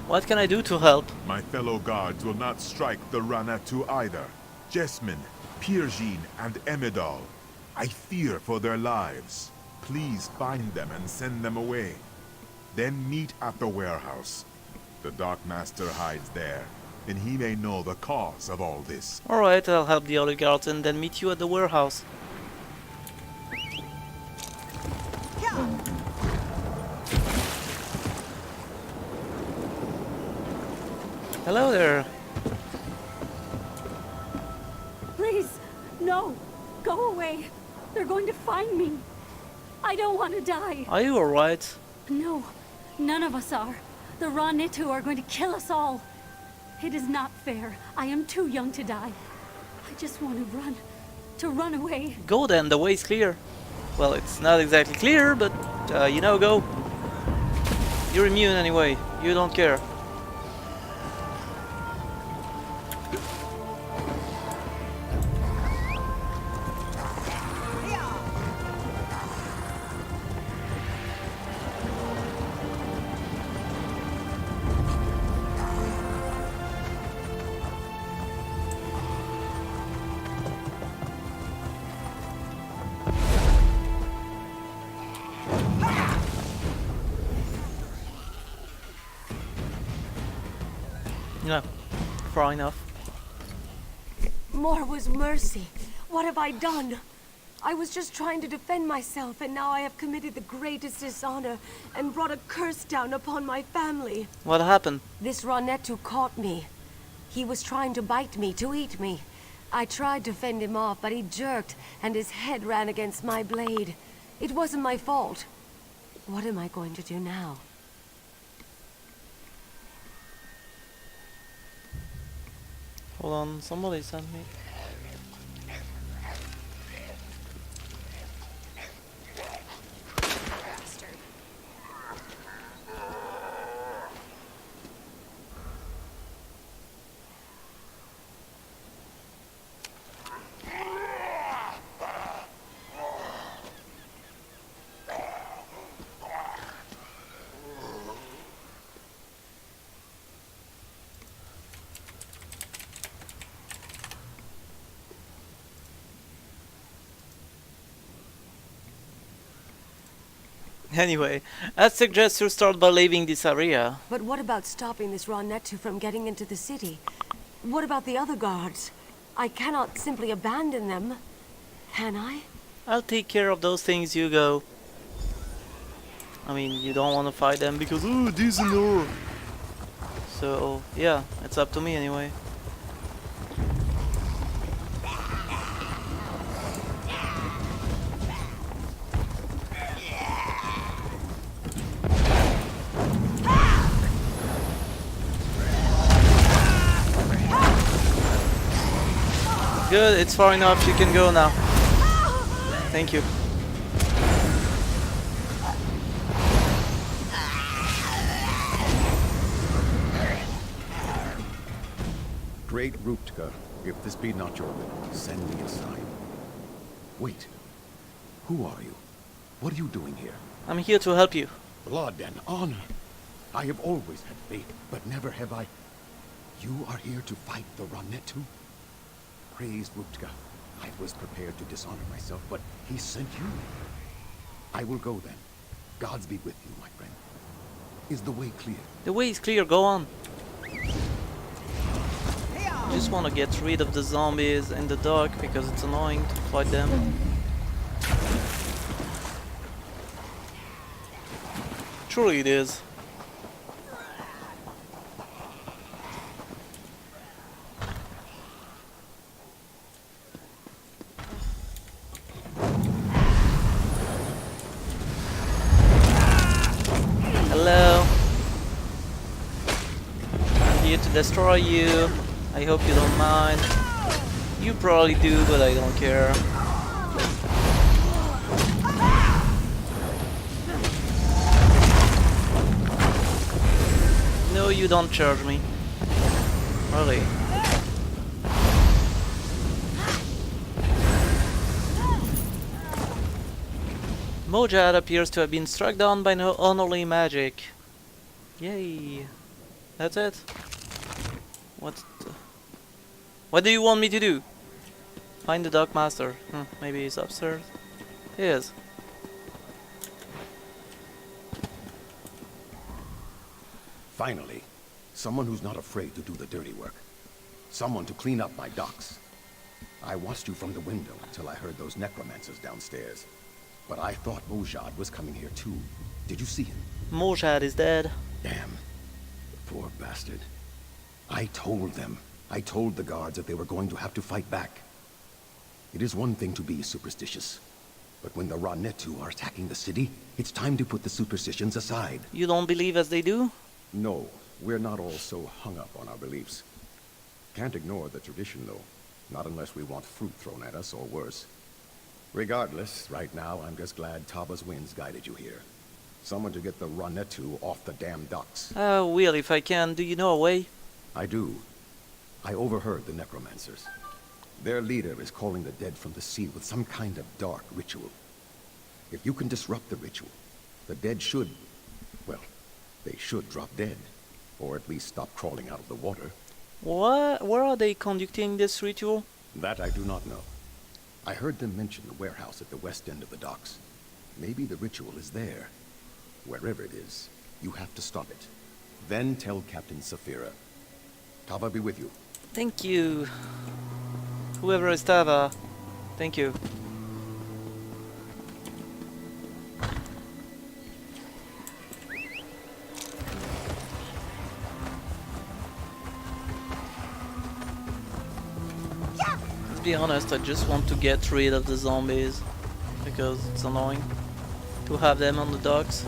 What can I do to help? My fellow guards will not strike the Ranetu either. Jessamine, Pirjin, and Emidal. I fear for their lives. Please find them and send them away. Then meet at the warehouse. The Dark Master hides there, and he may know the cause of all this. Alright, I'll help the other guards and then meet you at the warehouse. Hello there. Please, no. Go away. They're going to find me. I don't want to die. Are you alright? No, none of us are. The Ranetu are going to kill us all. It is not fair. I am too young to die. I just want to run away. Go then, the way's clear. Well, it's not exactly clear, but, you know, go. You're immune anyway. You don't care. Yeah, far enough. More was mercy. What have I done? I was just trying to defend myself, and now I have committed the greatest dishonor and brought a curse down upon my family. What happened? This Ranetu caught me. He was trying to bite me, to eat me. I tried to fend him off, but he jerked, and his head ran against my blade. It wasn't my fault. What am I going to do now? Hold on, somebody sent me. Anyway, I'd suggest you start by leaving this area. But what about stopping this Ronettu from getting into the city? What about the other guards? I cannot simply abandon them, can I? I'll take care of those things, you go. I mean, you don't want to fight them because, oh, this and that. So, yeah, it's up to me anyway. Good, it's far enough, you can go now. Thank you. Great Ruptka, if this be not your will, send me a sign. Wait. Who are you? What are you doing here? I'm here to help you. Blood and honor. I have always had faith, but never have I... You are here to fight the Ronettu? Praise Ruptka. I was prepared to dishonor myself, but he sent you. I will go then. Gods be with you, my friend. Is the way clear? The way is clear, go on. I just want to get rid of the zombies in the dark because it's annoying to fight them. Truly it is. Hello. I'm here to destroy you. I hope you don't mind. You probably do, but I don't care. No, you don't charge me. Really. Mojad appears to have been struck down by no unholy magic. Yay. That's it. What do you want me to do? Find the Dark Master. Maybe he's upstairs. He is. Finally, someone who's not afraid to do the dirty work. Someone to clean up my docks. I watched you from the window until I heard those necromancers downstairs. But I thought Mojad was coming here too. Did you see him? Mojad is dead. Damn. The poor bastard. I told them. I told the guards that they were going to have to fight back. It is one thing to be superstitious. But when the Ronettu are attacking the city, it's time to put the superstitions aside. You don't believe as they do? No, we're not all so hung up on our beliefs. Can't ignore the tradition, though. Not unless we want fruit thrown at us, or worse. Regardless, right now, I'm just glad Taba's winds guided you here. Someone to get the Ronettu off the damn docks. I will if I can. Do you know a way? I do. I overheard the necromancers. Their leader is calling the dead from the sea with some kind of dark ritual. If you can disrupt the ritual, the dead should... well, they should drop dead. Or at least stop crawling out of the water. What? Where are they conducting this ritual? That I do not know. I heard them mention the warehouse at the west end of the docks. Maybe the ritual is there. Wherever it is, you have to stop it. Then tell Captain Saphira. Tava be with you. Thank you. Whoever is Tava. Thank you. To be honest, I just want to get rid of the zombies because it's annoying to have them on the docks.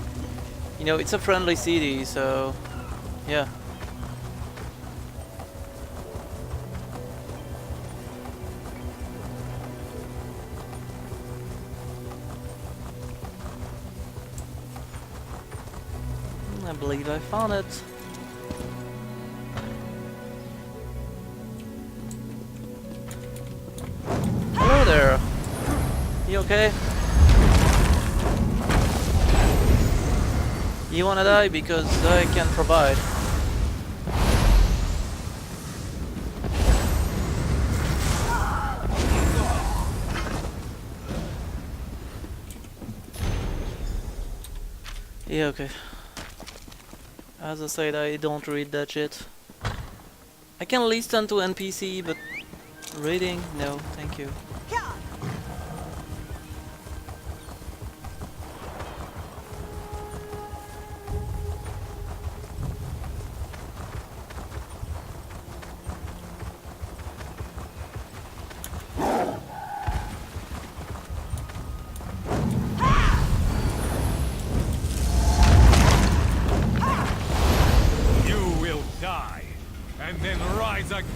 You know, it's a friendly city, so yeah. I believe I found it. Hello there. You okay? You wanna die because I can provide. Yeah, okay. As I said, I don't read that shit. I can listen to NPC, but reading? No, thank you.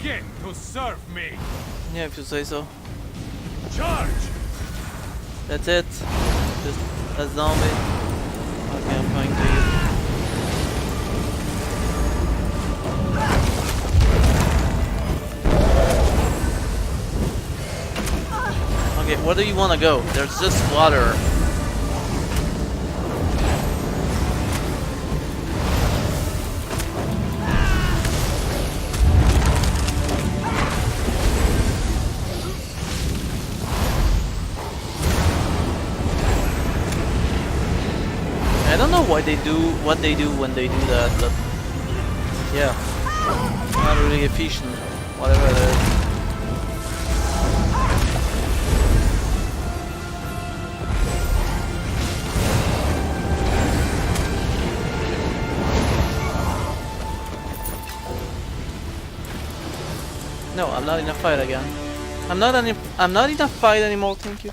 Again to serve me. Yeah, if you say so. Charge! That's it. Just a zombie. Okay, I'm going to you. Okay, where do you want to go? There's just water. I don't know why they do what they do when they do that, but yeah, not really efficient, whatever it is. No, I'm not in a fight again. I'm not in a fight anymore, thank you.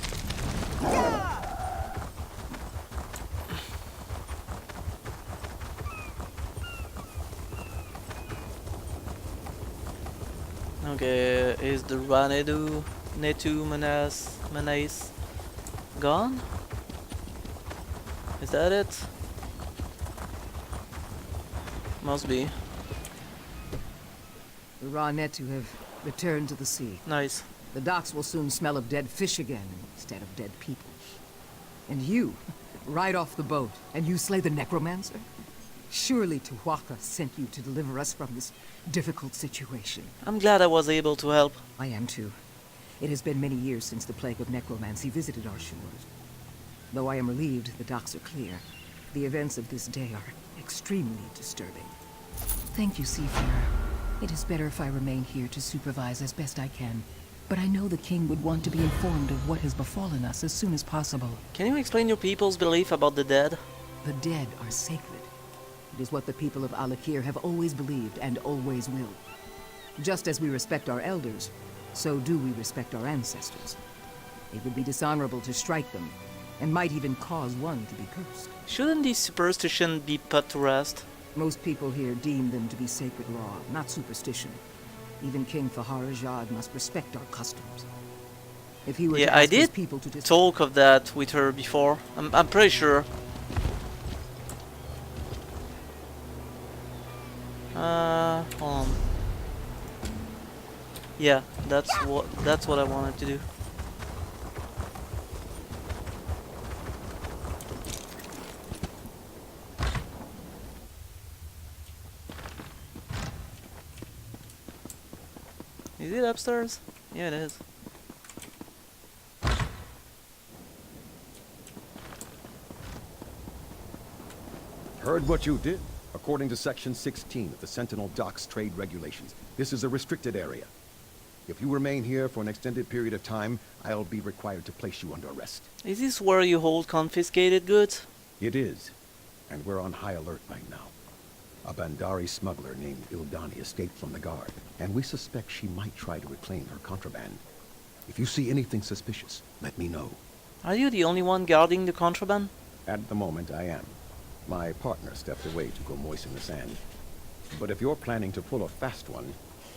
Okay, is the Netu Menace gone? Is that it? Must be. The Ra-Netu have returned to the sea. Nice. The docks will soon smell of dead fish again instead of dead people. And you, right off the boat, and you slay the necromancer? Surely Tuwaka sent you to deliver us from this difficult situation. I'm glad I was able to help. I am too. It has been many years since the plague of necromancy visited our shores. Though I am relieved the docks are clear, the events of this day are extremely disturbing. Thank you, Seafarer. It is better if I remain here to supervise as best I can. But I know the king would want to be informed of what has befallen us as soon as possible. Can you explain your people's belief about the dead? The dead are sacred. It is what the people of Alakir have always believed and always will. Just as we respect our elders, so do we respect our ancestors. It would be dishonorable to strike them, and might even cause one to be cursed. Shouldn't these superstitions be put to rest? Most people here deem them to be sacred law, not superstition. Even King Faharajad must respect our customs. If he were to I ask his did people to talk of that with her before. I'm pretty sure. Hold on. Yeah, that's what I wanted to do. Is it upstairs? Yeah, it is. Heard what you did? According to Section 16 of the Sentinel Docks Trade Regulations, this is a restricted area. If you remain here for an extended period of time, I'll be required to place you under arrest. Is this where you hold confiscated goods? It is, and we're on high alert right now. A Bandari smuggler named Ildani escaped from the guard, and we suspect she might try to reclaim her contraband. If you see anything suspicious, let me know. Are you the only one guarding the contraband? At the moment, I am. My partner stepped away to go moisten the sand. But if you're planning to pull a fast one,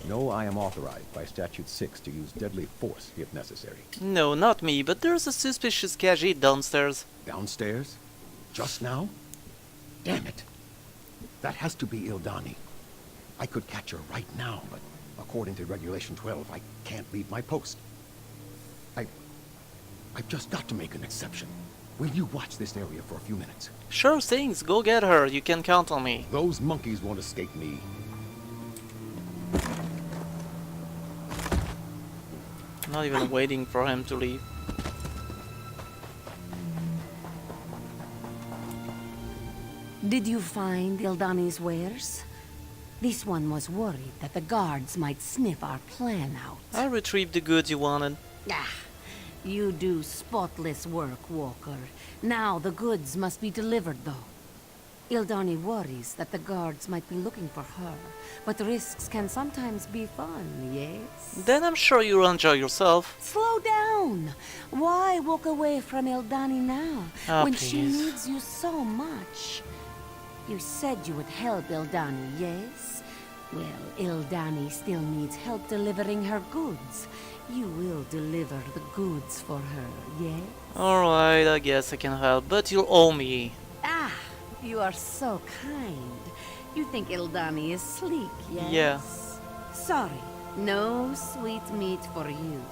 know I am authorized by Statute 6 to use deadly force if necessary. No, not me, but there's a suspicious Khajiit downstairs. Downstairs? Just now? Damn it! That has to be Ildani. I could catch her right now, but according to Regulation 12, I can't leave my post. I've just got to make an exception. Will you watch this area for a few minutes? Sure things, go get her, you can count on me. Those monkeys won't escape me. I'm not even waiting for him to leave. Did you find Ildani's wares? This one was worried that the guards might sniff our plan out. I retrieved the goods you wanted. Ah, you do spotless work, Walker. Now the goods must be delivered, though. Ildani worries that the guards might be looking for her, but risks can sometimes be fun, yes? Then I'm sure you'll enjoy yourself. Slow down! Why walk away from Ildani now, when she please. needs you so much? You said you would help Ildani, yes? Well, Ildani still needs help delivering her goods. You will deliver the goods for her, yes? Alright, I guess I can help, but you'll owe me. Ah, you are so kind. You think Ildani is sleek, yes? Yeah. Sorry, no sweet meat for you.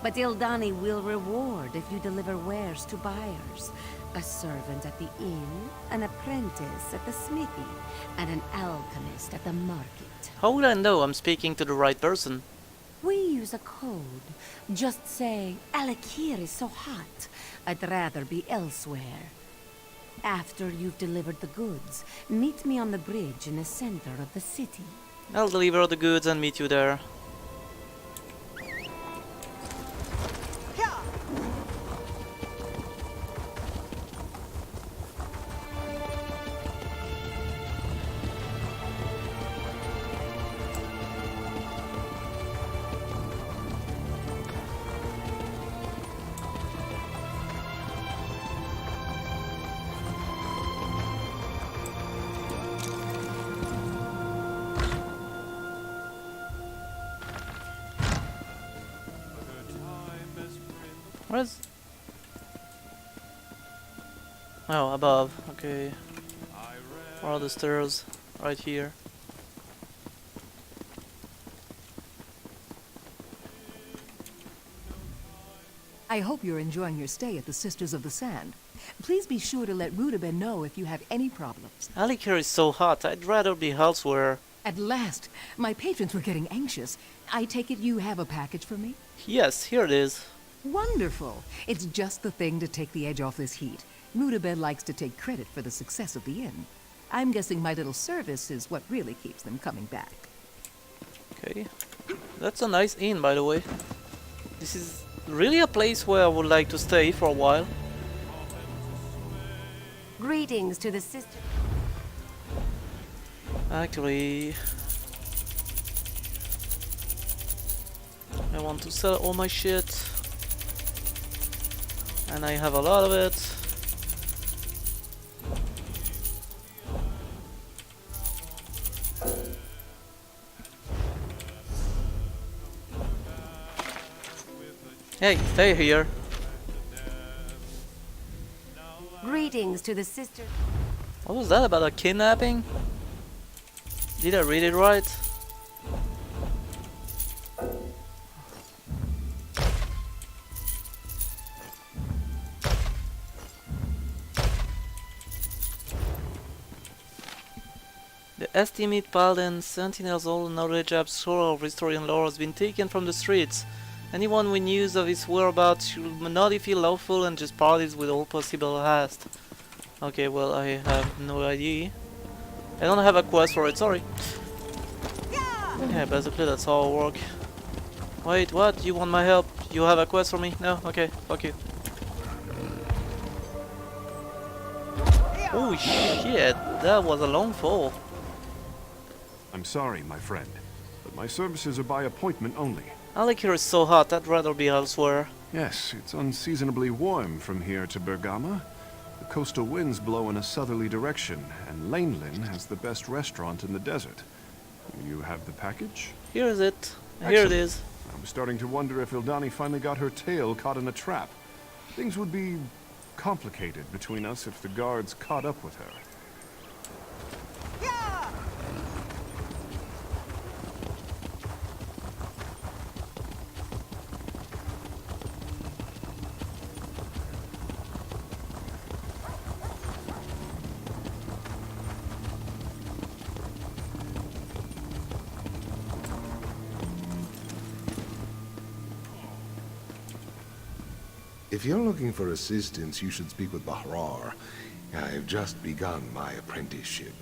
But Ildani will reward if you deliver wares to buyers. A servant at the inn, an apprentice at the smithy, and an alchemist at the market. How would I know I'm speaking to the right person? We use a code. Just say, Alakir is so hot. I'd rather be elsewhere. After you've delivered the goods, meet me on the bridge in the center of the city. I'll deliver the goods and meet you there. Where's... Oh, above. Okay. Where are the stairs? Right here. I hope you're enjoying your stay at the Sisters of the Sand. Please be sure to let Rudabeh know if you have any problems. Alikir is so hot, I'd rather be elsewhere. At last! My patrons were getting anxious. I take it you have a package for me? Yes, here it is. Wonderful! It's just the thing to take the edge off this heat. Rudabeh likes to take credit for the success of the inn. I'm guessing my little service is what really keeps them coming back. Okay. That's a nice inn, by the way. This is really a place where I would like to stay for a while. Greetings to the sister. Actually, I want to sell all my shit. And I have a lot of it. Hey, stay here. Greetings to the sister. What was that about a kidnapping? Did I read it right? The estimate Paladin Sentinel's all knowledge absorber of historian lore has been taken from the streets. Anyone with news of his whereabouts should notify lawful and just parties with all possible haste. Okay, well, I have no idea. I don't have a quest for it, sorry. Yeah, basically that's how it works. Wait, what? You want my help? You have a quest for me? No? Okay, fuck you. Oh shit, that was a long fall. I'm sorry, my friend, but my services are by appointment only. Alikir is so hot, I'd rather be elsewhere. Yes, it's unseasonably warm from here to Bergama. The coastal winds blow in a southerly direction, and Lanelin has the best restaurant in the desert. You have the package? Here is it. Here it is. I'm starting to wonder if Ildani finally got her tail caught in a trap. Things would be complicated between us if the guards caught up with her. If you're looking for assistance, you should speak with Bahrar. I've just begun my apprenticeship.